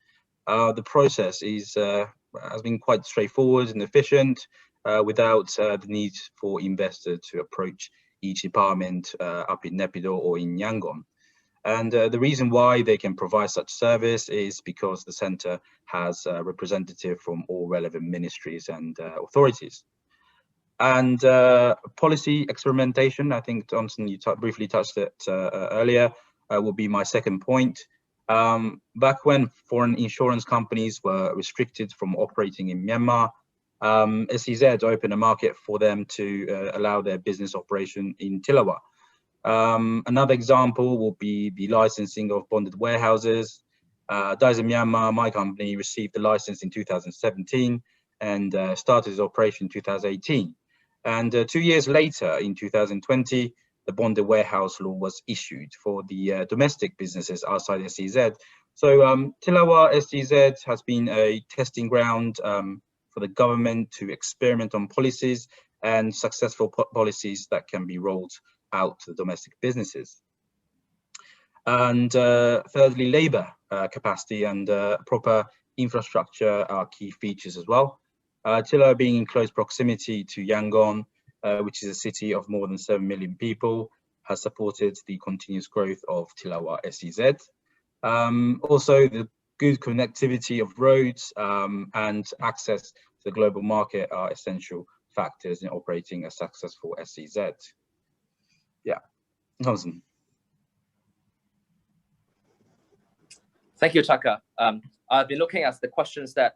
The process has been quite straightforward and efficient without the need for investors to approach each department up in Naypyidaw or in Yangon. And the reason why they can provide such service is because the center has a representative from all relevant ministries and authorities. And policy experimentation, I think, Thompson, you briefly touched it earlier, will be my second point. Back when foreign insurance companies were restricted from operating in Myanmar, SEZ opened a market for them to allow their business operation in Tilawa. Another example will be the licensing of bonded warehouses. Dyson Myanmar, my company, received the license in 2017 and started its operation in 2018. And 2 years later, in 2020, the bonded warehouse law was issued for the domestic businesses outside SEZ. So Tilawa SEZ has been a testing ground for the government to experiment on policies and successful policies that can be rolled out to the domestic businesses. And thirdly, labor capacity and proper infrastructure are key features as well. Tilawa being in close proximity to Yangon, which is a city of more than 7 million people, has supported the continuous growth of Tilawa SEZ. Also, the good connectivity of roads and access to the global market are essential factors in operating a successful SEZ. Yeah, Thompson. Thank you, Chaka. I've been looking at the questions that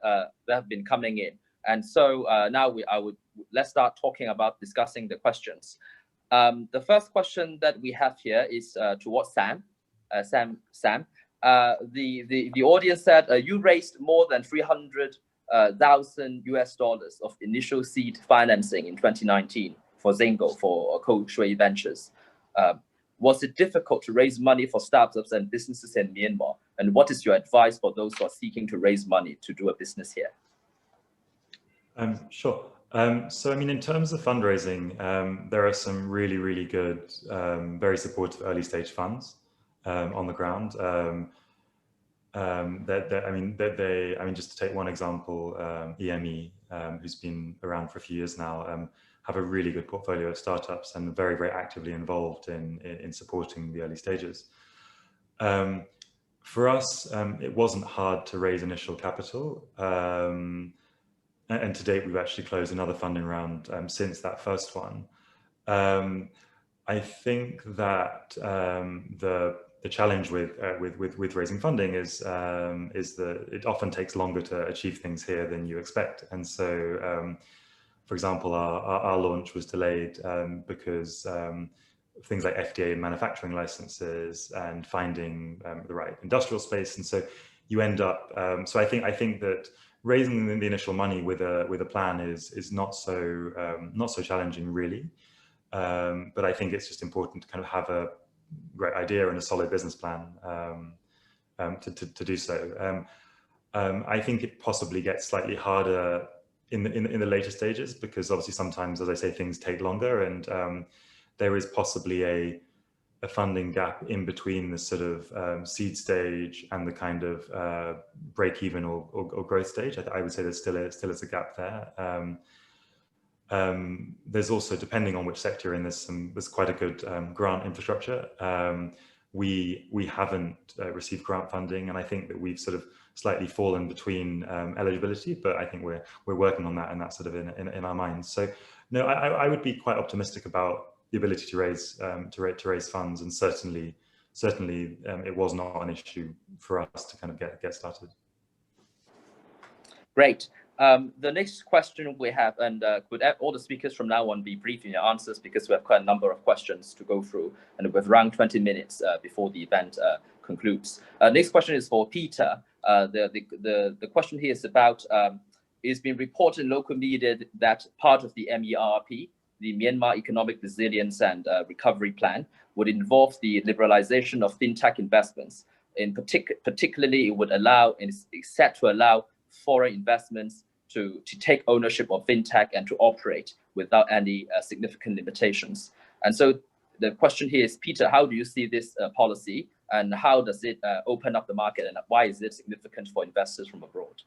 have been coming in. And so now let's start talking about discussing the questions. The first question that we have here is towards Sam. The audience said you raised more than $300,000 of initial seed financing in 2019 for Zingo, for Ko Shui Ventures. Was it difficult to raise money for startups and businesses in Myanmar? And what is your advice for those who are seeking to raise money to do a business here? Sure. So, I mean, in terms of fundraising, there are some really, really good, very supportive early stage funds on the ground. Just to take one example, EME, who's been around for a few years now, have a really good portfolio of startups and very, very actively involved in supporting the early stages. For us, it wasn't hard to raise initial capital. And to date, we've actually closed another funding round since that first one. I think that the challenge with raising funding is that it often takes longer to achieve things here than you expect. And so, for example, our launch was delayed because things like FDA and manufacturing licenses and finding the right industrial space. And so you end up. So I think that raising the initial money with a plan is not so challenging, really. But I think it's just important to kind of have a great idea and a solid business plan to do so. I think it possibly gets slightly harder in the later stages because obviously sometimes, as I say, things take longer, and there is possibly a funding gap in between the sort of seed stage and the kind of break even or growth stage. I would say there still is a gap there. There's also, depending on which sector you're in, there's quite a good grant infrastructure. We haven't received grant funding, and I think that we've sort of slightly fallen between eligibility, but I think we're working on that, and that's sort of in our minds. So no, I would be quite optimistic about the ability to raise funds, and certainly it was not an issue for us to kind of get started. Great. The next question we have, and could all the speakers from now on be brief in your answers, because we have quite a number of questions to go through, and we have around 20 minutes before the event concludes. Next question is for Peter. The question here is about, it's been reported in local media that part of the MERRP, the Myanmar Economic Resilience and Recovery Plan, would involve the liberalization of fintech investments. In particularly, it would allow, and is set to allow, foreign investments to take ownership of fintech and to operate without any significant limitations. And so the question here is, Peter, how do you see this policy, and how does it open up the market, and why is it significant for investors from abroad?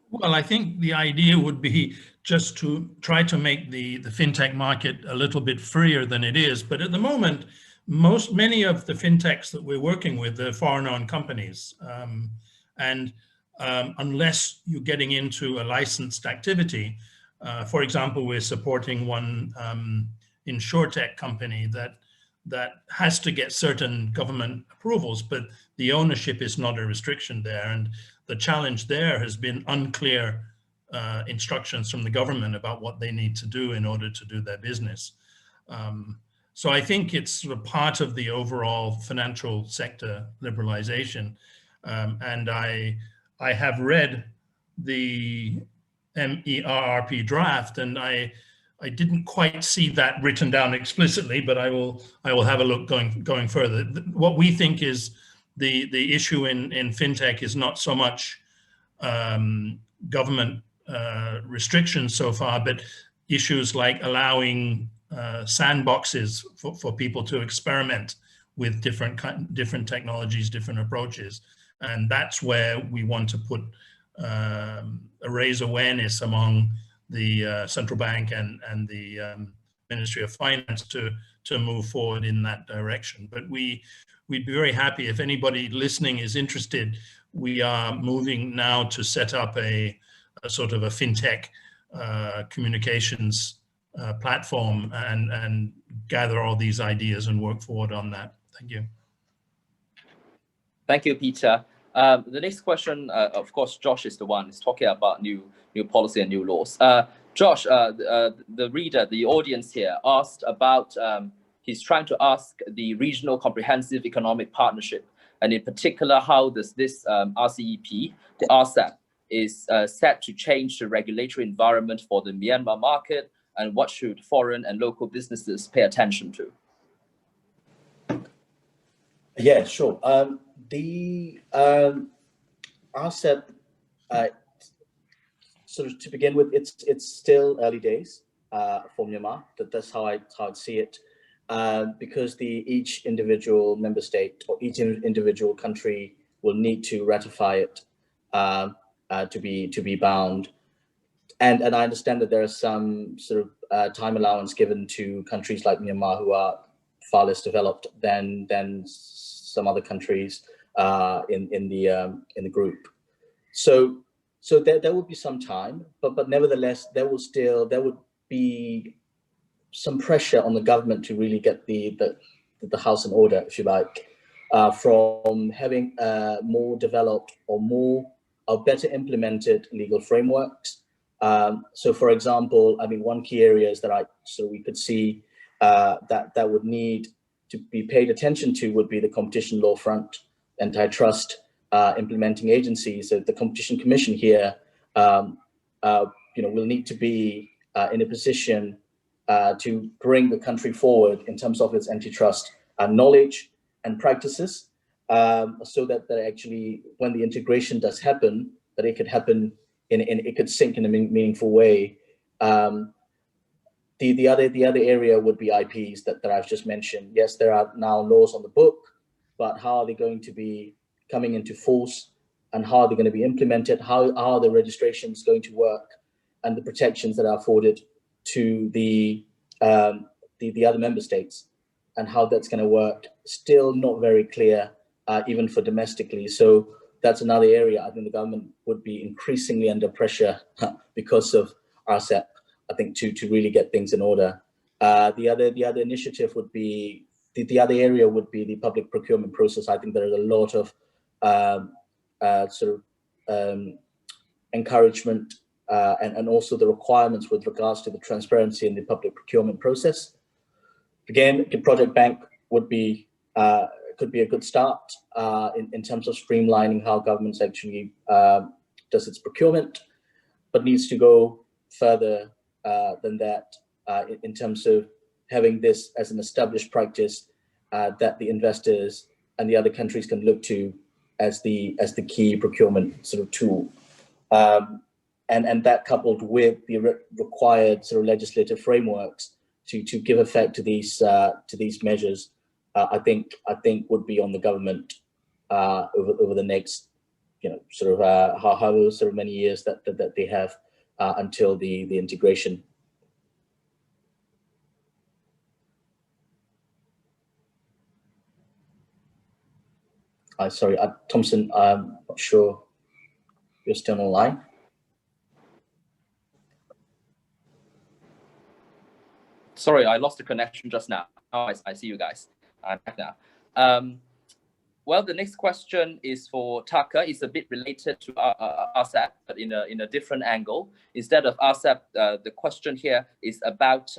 Well, I think the idea would be just to try to make the fintech market a little bit freer than it is. But at the moment, many of the fintechs that we're working with are foreign-owned companies. Unless you're getting into a licensed activity, for example, we're supporting one insurtech company that has to get certain government approvals, but the ownership is not a restriction there. And the challenge there has been unclear instructions from the government about what they need to do in order to do their business. So I think it's sort of part of the overall financial sector liberalization. And I have read the MERRP draft, and I didn't quite see that written down explicitly, but I will have a look going further. What we think is the issue in fintech is not so much government restrictions so far, but issues like allowing sandboxes for people to experiment with different technologies, different approaches. And that's where we want to put raise awareness among the central bank and the Ministry of Finance to move forward in that direction. But we'd be very happy if anybody listening is interested. We are moving now to set up a sort of a fintech communications platform and gather all these ideas and work forward on that. Thank you. Thank you, Peter. The next question, of course, Josh is the one who's talking about new policy and new laws. Josh, the reader, the audience here, asked about, he's trying to ask the Regional Comprehensive Economic Partnership, and in particular, how does this RCEP, the RCEP, is set to change the regulatory environment for the Myanmar market, and what should foreign and local businesses pay attention to? Yeah, sure. The RCEP, sort of to begin with, it's still early days for Myanmar. That's how I'd see it, because each individual member state or each individual country will need to ratify it to be bound. And I understand that there is some sort of time allowance given to countries like Myanmar, who are far less developed than some other countries in the group. So there will be some time, but nevertheless, there would be some pressure on the government to really get the house in order, if you like, from having more developed or better implemented legal frameworks. So, for example, I mean, one key area is that we could see that would need to be paid attention to would be the competition law front, antitrust implementing agencies. So the Competition Commission here, will need to be in a position to bring the country forward in terms of its antitrust knowledge and practices, so that actually, when the integration does happen, that it could happen it could sink in a meaningful way. The other area would be IPs that I've just mentioned. Yes, there are now laws on the book, but how are they going to be coming into force, and how are they going to be implemented? How are the registrations going to work, and the protections that are afforded to the other member states, and how that's going to work? Still not very clear, even for domestically. So that's another area I think the government would be increasingly under pressure because of RCEP, I think, to really get things in order. The other initiative would be, the other area would be the public procurement process. I think there is a lot of sort of encouragement and also the requirements with regards to the transparency in the public procurement process. Again, the project bank would be could be a good start in terms of streamlining how governments actually does its procurement, but needs to go further than that in terms of having this as an established practice that the investors and the other countries can look to as the key procurement sort of tool. And that coupled with the required sort of legislative frameworks to give effect to these measures, I think would be on the government over the next, sort of however sort of many years that they have until the integration. Sorry, Thompson, I'm not sure you're still online. Sorry, I lost the connection just now. Oh, I see you guys. I'm back now. Well, the next question is for Tucker. It's a bit related to RCEP, but in a different angle. Instead of RCEP, the question here is about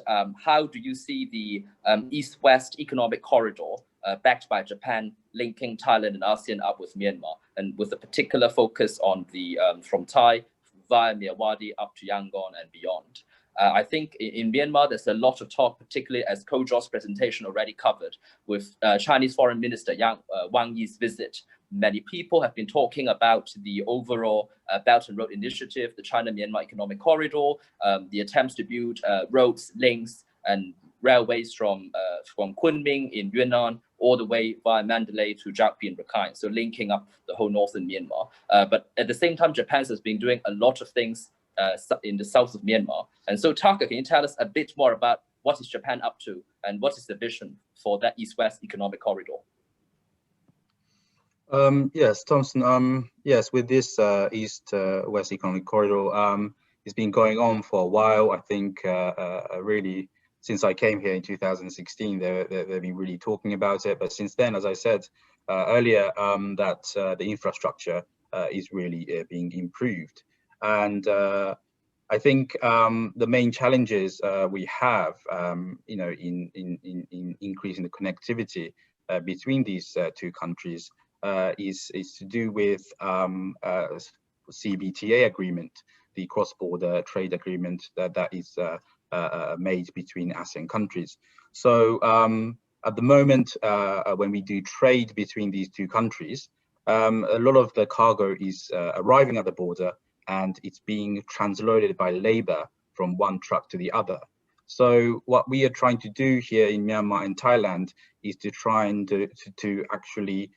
how do you see the East-West economic corridor backed by Japan, linking Thailand and ASEAN up with Myanmar, and with a particular focus on the from Thai via Myawaddy up to Yangon and beyond. I think in Myanmar, there's a lot of talk, particularly as Kojo's presentation already covered, with Chinese Foreign Minister Wang Yi's visit. Many people have been talking about the overall Belt and Road Initiative, the China-Myanmar Economic Corridor, the attempts to build roads, links, and railways from Kunming in Yunnan all the way via Mandalay to Jagpi and Rakhine, so linking up the whole northern Myanmar. But at the same time, Japan has been doing a lot of things in the south of Myanmar. And so, Tucker, can you tell us a bit more about what is Japan up to and what is the vision for that East-West economic corridor? Yes, Thompson. Yes, with this East-West economic corridor, it's been going on for a while. I think really since I came here in 2016, they've been really talking about it. But since then, as I said earlier, that the infrastructure is really being improved. And I think the main challenges we have, in increasing the connectivity between these two countries is to do with CBTA agreement, the cross-border trade agreement that is made between ASEAN countries. So at the moment, when we do trade between these two countries, a lot of the cargo is arriving at the border, and it's being transloaded by labor from one truck to the other. So what we are trying to do here in Myanmar and Thailand is to try and to actually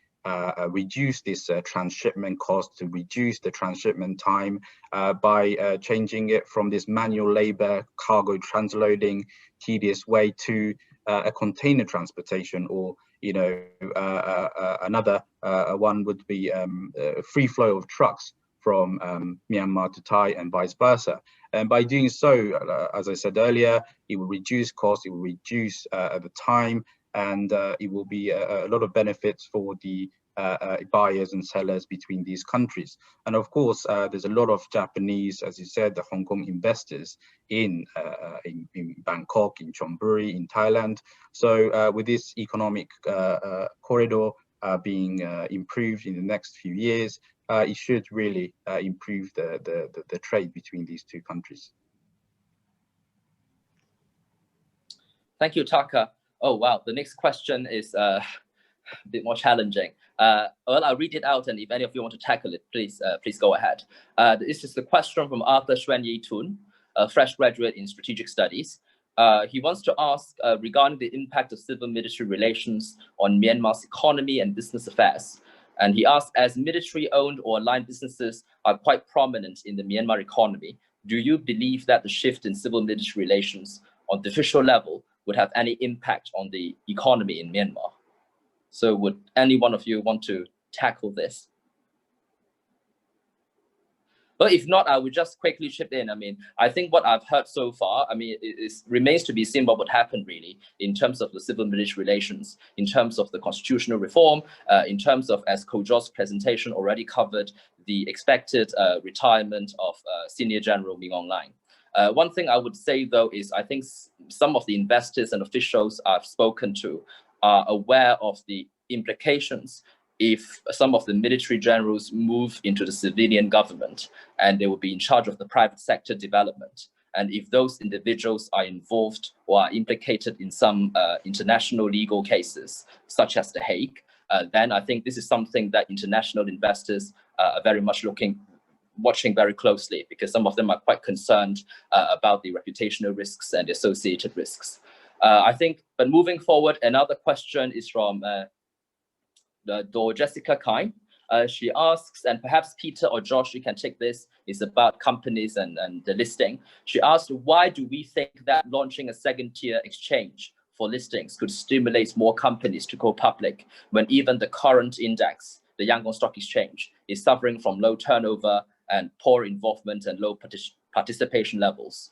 reduce this transshipment cost, to reduce the transshipment time by changing it from this manual labor cargo transloading tedious way to a container transportation, or another one would be free flow of trucks from Myanmar to Thai and vice versa. And by doing so, as I said earlier, it will reduce cost, it will reduce the time, and it will be a lot of benefits for the buyers and sellers between these countries. And of course, there's a lot of Japanese, as you said, the Hong Kong investors in Bangkok, in Chonburi, in Thailand. So with this economic corridor being improved in the next few years, it should really improve the trade between these two countries. Thank you, Tucker. Oh, wow. The next question is a bit more challenging. Well, I'll read it out, and if any of you want to tackle it, please go ahead. This is the question from Arthur Xuan Tun, a fresh graduate in strategic studies. He wants to ask regarding the impact of civil-military relations on Myanmar's economy and business affairs. And he asked, as military-owned or aligned businesses are quite prominent in the Myanmar economy, do you believe that the shift in civil-military relations on the official level would have any impact on the economy in Myanmar? So would any one of you want to tackle this? But if not, I would just quickly chip in. I mean, I think what I've heard so far, I mean, it remains to be seen what would happen really in terms of the civil-military relations, in terms of the constitutional reform, in terms of, as Kojo's presentation already covered, the expected retirement of Senior General Min Aung Hlaing. One thing I would say, though, is I think some of the investors and officials I've spoken to are aware of the implications if some of the military generals move into the civilian government and they will be in charge of the private sector development. And if those individuals are involved or are implicated in some international legal cases, such as The Hague, then I think this is something that international investors are very much watching very closely, because some of them are quite concerned about the reputational risks and associated risks. I think, but moving forward, another question is from Jessica Kine. She asks, and perhaps Peter or Josh, you can take this, is about companies and the listing. She asked, why do we think that launching a second-tier exchange for listings could stimulate more companies to go public when even the current index, the Yangon Stock Exchange, is suffering from low turnover and poor involvement and low participation levels?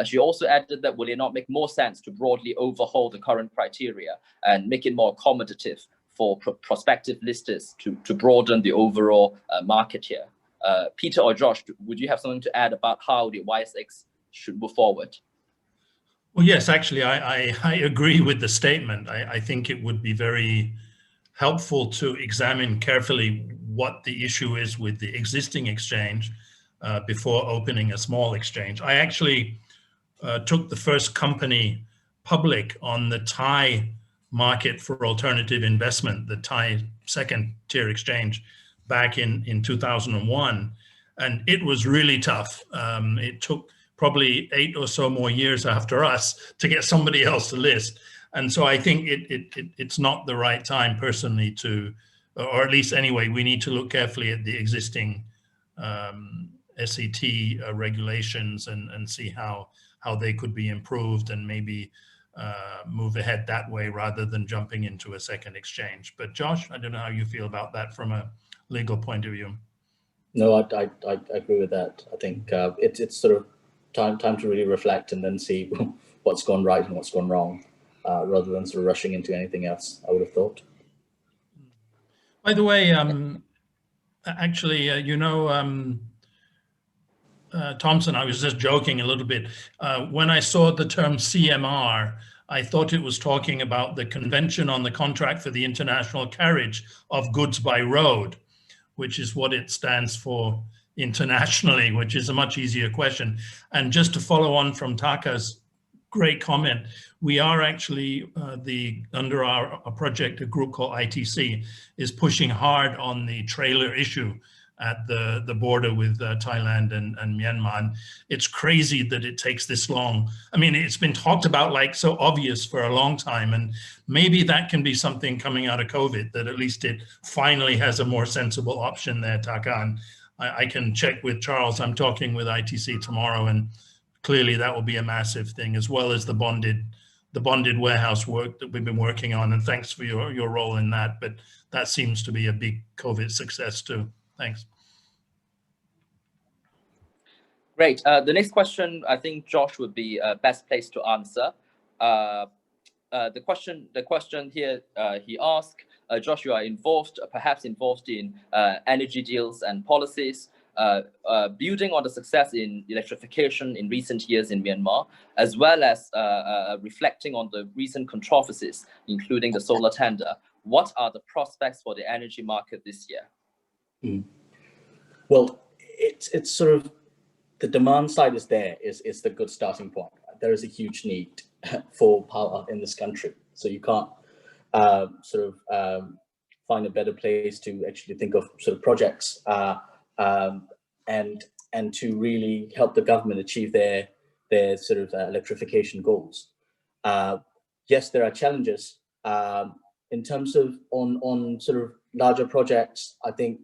She also added that will it not make more sense to broadly overhaul the current criteria and make it more accommodative for prospective listers to broaden the overall market here? Peter or Josh, would you have something to add about how the YSX should move forward? Well, yes, actually, I agree with the statement. I think it would be very helpful to examine carefully what the issue is with the existing exchange before opening a small exchange. I actually took the first company public on the Thai market for alternative investment, the Thai second-tier exchange, back in 2001. And it was really tough. It took probably 8 or so more years after us to get somebody else to list. And so I think it's not the right time personally to, or at least anyway, we need to look carefully at the existing SET regulations and see how they could be improved and maybe move ahead that way rather than jumping into a second exchange. But Josh, I don't know how you feel about that from a legal point of view. No, I agree with that. I think it's sort of time to really reflect and then see what's gone right and what's gone wrong, rather than sort of rushing into anything else, I would have thought. By the way, actually, Thompson, I was just joking a little bit. When I saw the term CMR, I thought it was talking about the Convention on the Contract for the International Carriage of Goods by Road, which is what it stands for internationally, which is a much easier question. And just to follow on from Taka's great comment, we are actually, under our project, a group called ITC, is pushing hard on the trailer issue at the border with Thailand and Myanmar. And it's crazy that it takes this long. I mean, it's been talked about like so obvious for a long time, and maybe that can be something coming out of COVID, that at least it finally has a more sensible option there, Takan. I can check with Charles. I'm talking with ITC tomorrow, and clearly that will be a massive thing, as well as the bonded warehouse work that we've been working on. And thanks for your role in that. But that seems to be a big COVID success too. Thanks. Great. The next question, I think Josh would be best placed to answer. The question here, he asked, Josh, you are perhaps involved in energy deals and policies, building on the success in electrification in recent years in Myanmar, as well as reflecting on the recent controversies, including the solar tender. What are the prospects for the energy market this year? Well, it's sort of, the demand side is there, is the good starting point. There is a huge need for power in this country. So you can't find a better place to actually think of sort of projects and to really help the government achieve their sort of electrification goals. Yes, there are challenges in terms of on sort of larger projects. I think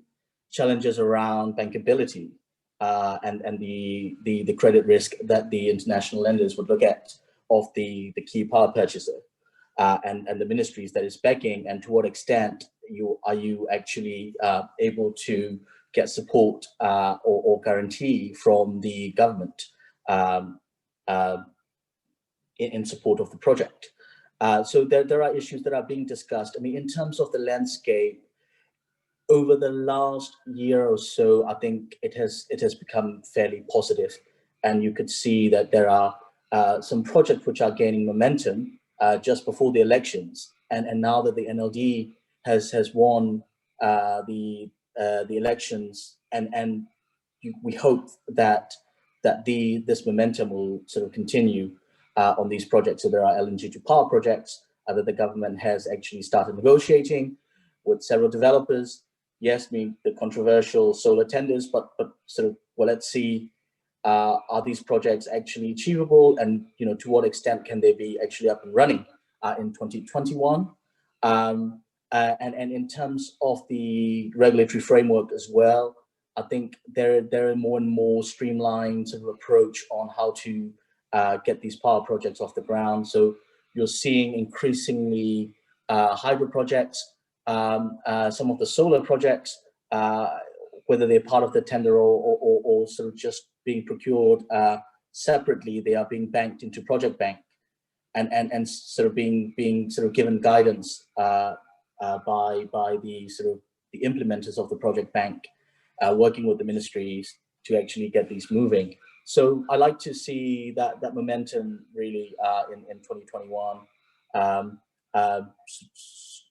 challenges around bankability and the credit risk that the international lenders would look at of the key power purchaser and the ministries that is backing, and to what extent are you actually able to get support or guarantee from the government in support of the project. So there are issues that are being discussed. I mean, in terms of the landscape, over the last year or so, I think it has become fairly positive, and you could see that there are some projects which are gaining momentum just before the elections, and now that the NLD has won the elections, and we hope that this momentum will sort of continue on these projects. So there are LNG to power projects that the government has actually started negotiating with several developers. Yes, I mean the controversial solar tenders, but sort of, well, let's see, are these projects actually achievable, and to what extent can they be actually up and running in 2021? And in terms of the regulatory framework as well, I think there are more and more streamlined sort of approach on how to get these power projects off the ground. So you're seeing increasingly hydro projects, some of the solar projects, whether they're part of the tender or sort of just being procured separately, they are being banked into project bank, and sort of being sort of given guidance by the sort of the implementers of the project bank, working with the ministries to actually get these moving. So I like to see that momentum really in 2021.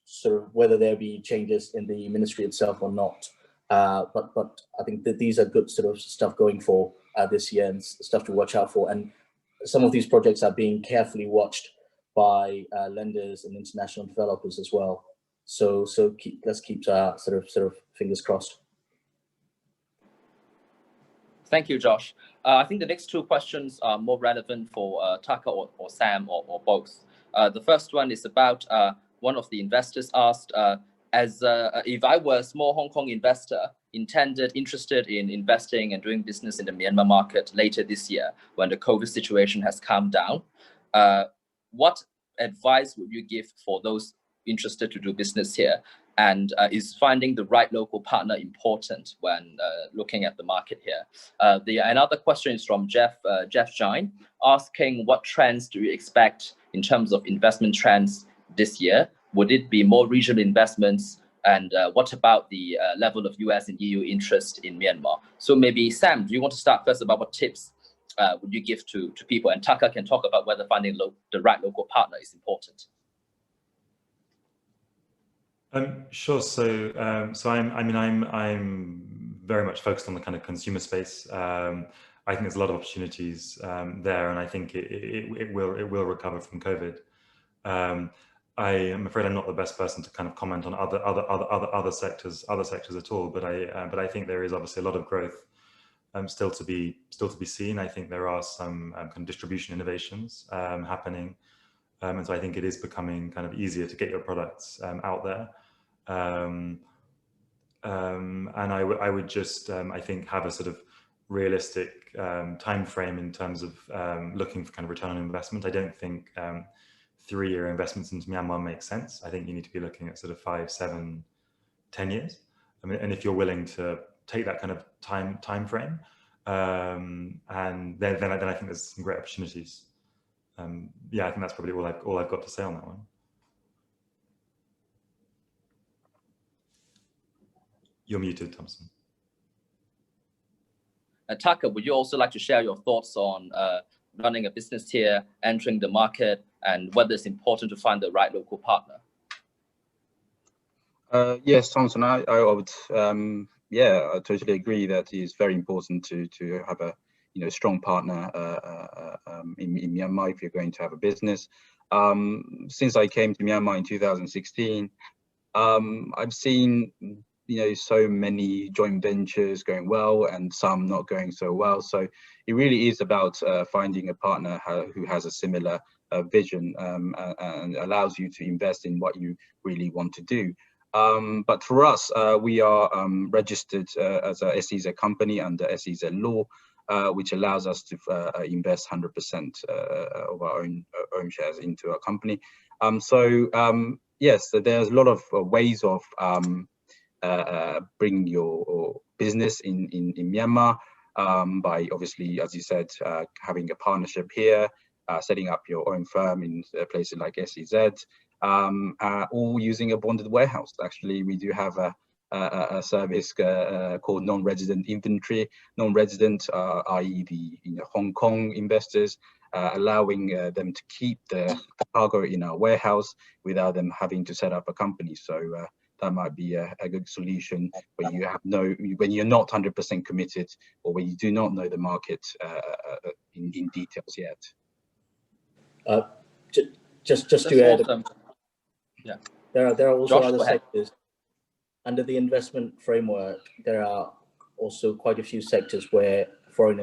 Sort of whether there be changes in the ministry itself or not, but I think that these are good sort of stuff going for this year, and stuff to watch out for. And some of these projects are being carefully watched by lenders and international developers as well. So let's keep sort of fingers crossed. Thank you, Josh. I think the next two questions are more relevant for Tucker or Sam or both. The first one is about one of the investors asked, if I were a small Hong Kong investor interested in investing and doing business in the Myanmar market later this year, when the COVID situation has calmed down, what advice would you give for those interested to do business here? And is finding the right local partner important when looking at the market here? Another question is from Jeff Jine, asking what trends do you expect in terms of investment trends this year? Would it be more regional investments? And what about the level of US and EU interest in Myanmar? So maybe Sam, do you want to start first about what tips would you give to people? And Tucker can talk about whether finding the right local partner is important. Sure. So I'm very much focused on the kind of consumer space. I think there's a lot of opportunities there, and I think it will recover from COVID. I am afraid I'm not the best person to kind of comment on other sectors at all. But I think there is obviously a lot of growth still to be seen. I think there are some kind of distribution innovations happening, and so I think it is becoming kind of easier to get your products out there. And I would just I think have a sort of realistic time frame in terms of looking for kind of return on investment. I don't think 3-year investments into Myanmar make sense. I think you need to be looking at sort of 5, 7, 10 years. I mean, and if you're willing to take that kind of time frame, and then I think there's some great opportunities. Yeah, I think that's probably all I've got to say on that one. You're muted, Thompson. Tucker, would you also like to share your thoughts on running a business here, entering the market, and whether it's important to find the right local partner? Yes, Thompson, I would, yeah, I totally agree that it's very important to have a strong partner in Myanmar if you're going to have a business. Since I came to Myanmar in 2016, I've seen so many joint ventures going well and some not going so well. So it really is about finding a partner who has a similar vision and allows you to invest in what you really want to do. But for us, we are registered as a SEZ company under SEZ law, which allows us to invest 100% of our own shares into our company. Yes, so there's a lot of ways of bring your business in Myanmar by obviously, as you said, having a partnership here, setting up your own firm in places like SEZ, or using a bonded warehouse. Actually, we do have a service called non-resident inventory. Non-resident, i.e. the Hong Kong investors, allowing them to keep the cargo in our warehouse without them having to set up a company. So that might be a good solution where you have when you're not 100% committed, or when you do not know the market in details yet. Just to add, yeah, there are also Josh, other sectors under the investment framework. There are also quite a few sectors where foreign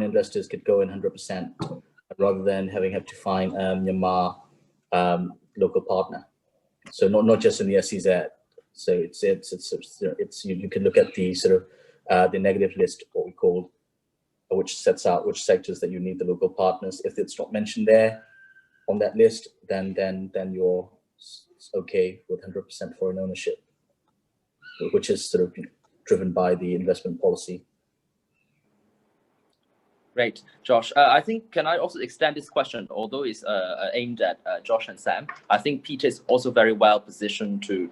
investors could go in 100% rather than having to find Myanmar local partner. So not just in the SEZ. So it's you can look at the sort of the negative list, what we call, which sets out which sectors that you need the local partners. If it's not mentioned there on that list, then you're okay with 100% foreign ownership, which is sort of driven by the investment policy. Great, Josh. I think, can I also extend this question, although it's aimed at Josh and Sam? I think Peter is also very well positioned to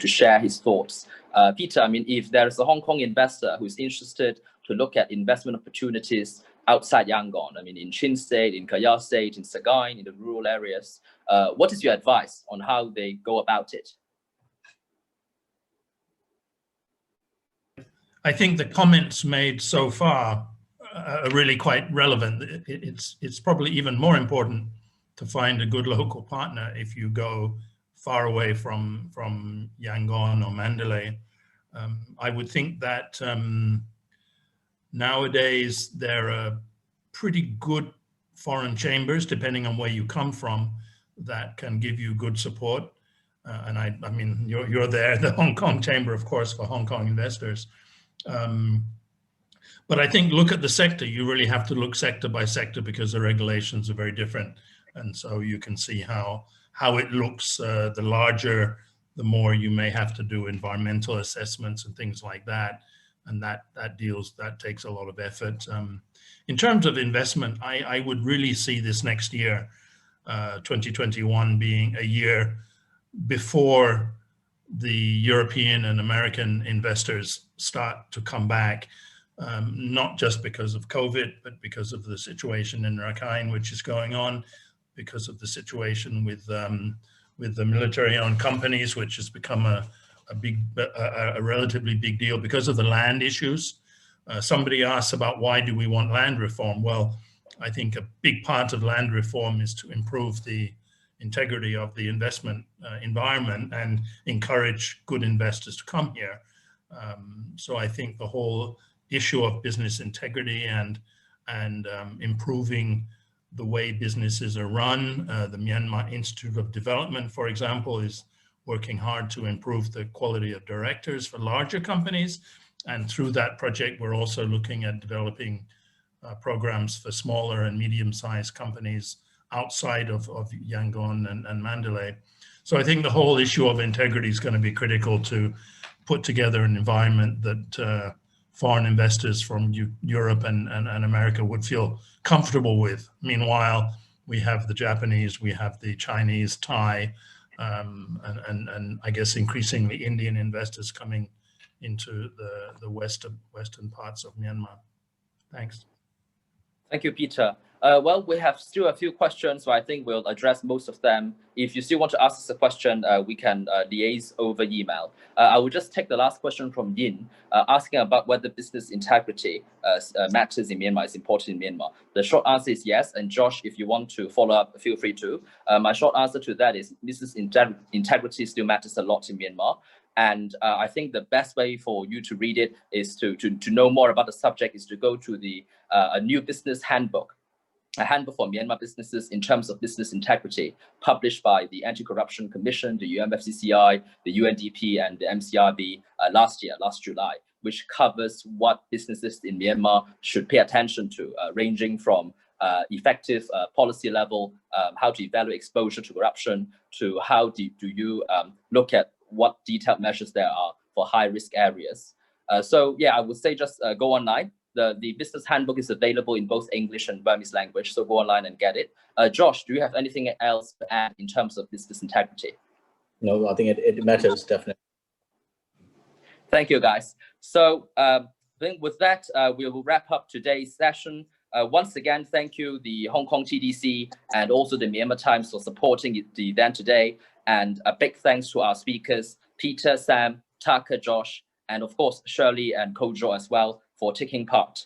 share his thoughts. Peter, I mean, if there's a Hong Kong investor who's interested to look at investment opportunities outside Yangon, I mean, in Chin State, in Kayah State, in Sagaing, in the rural areas, what is your advice on how they go about it? I think the comments made so far are really quite relevant. It's probably even more important to find a good local partner if you go far away from Yangon or Mandalay. I would think that nowadays there are pretty good foreign chambers, depending on where you come from, that can give you good support. And I mean, you're there, the Hong Kong Chamber, of course, for Hong Kong investors. But I think look at the sector. You really have to look sector by sector because the regulations are very different. And so you can see how it looks. The larger, the more you may have to do environmental assessments and things like that. And that takes a lot of effort. In terms of investment, I would really see this next year, 2021, being a year before the European and American investors start to come back, not just because of COVID, but because of the situation in Rakhine, which is going on, because of the situation with the military-owned companies, which has become a relatively big deal because of the land issues. Somebody asked about why do we want land reform? Well, I think a big part of land reform is to improve the integrity of the investment environment and encourage good investors to come here. So I think the whole issue of business integrity and improving the way businesses are run. The Myanmar Institute of Development, for example, is working hard to improve the quality of directors for larger companies. And through that project, we're also looking at developing programs for smaller and medium-sized companies outside of Yangon and Mandalay. So I think the whole issue of integrity is going to be critical to put together an environment that foreign investors from Europe and America would feel comfortable with. Meanwhile, we have the Japanese, we have the Chinese, Thai, and I guess increasingly Indian investors coming into the western parts of Myanmar. Thanks. Thank you, Peter. Well, we have still a few questions, so I think we'll address most of them. If you still want to ask us a question, we can liaise over email. I will just take the last question from Yin, asking about whether business integrity matters in Myanmar, is important in Myanmar. The short answer is yes, and Josh, if you want to follow up, feel free to. My short answer to that is business integrity still matters a lot in Myanmar. And I think the best way for you to read it is to know more about the subject is to go to the a new business handbook, a handbook for Myanmar businesses in terms of business integrity, published by the Anti-Corruption Commission, the MHKCCI, the UNDP, and the MCRB last July, which covers what businesses in Myanmar should pay attention to, ranging from effective policy level, how to evaluate exposure to corruption, to how do you look at what detailed measures there are for high-risk areas. So yeah, I would say just go online. The business handbook is available in both English and Burmese language, so go online and get it. Josh, do you have anything else to add in terms of business integrity? No, I think it matters, definitely. Thank you, guys. So then with that, we will wrap up today's session. Once again, thank you, the Hong Kong TDC and also the Myanmar Times for supporting the event today. And a big thanks to our speakers, Peter, Sam, Taka, Josh, and of course, Shirley and Kojo as well for taking part.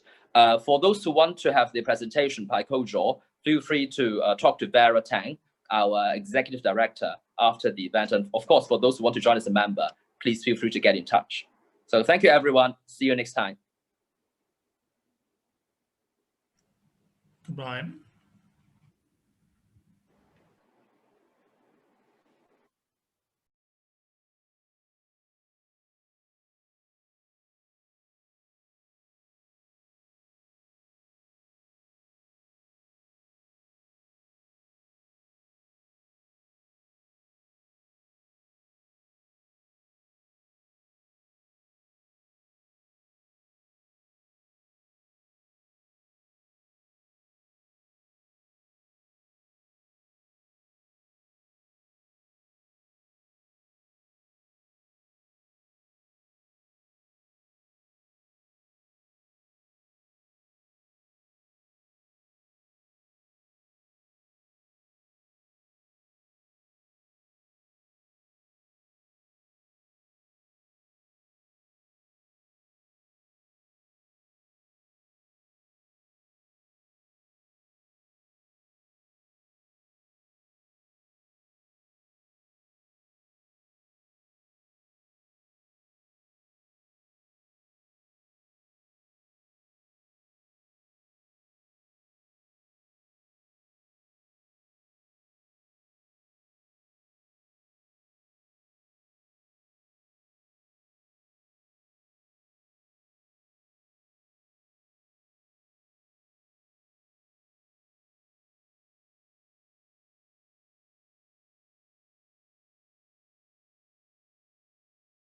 For those who want to have the presentation by Kojo, feel free to talk to Vera Tang, our Executive Director, after the event. And of course, for those who want to join as a member, please feel free to get in touch. So thank you, everyone. See you next time. Goodbye.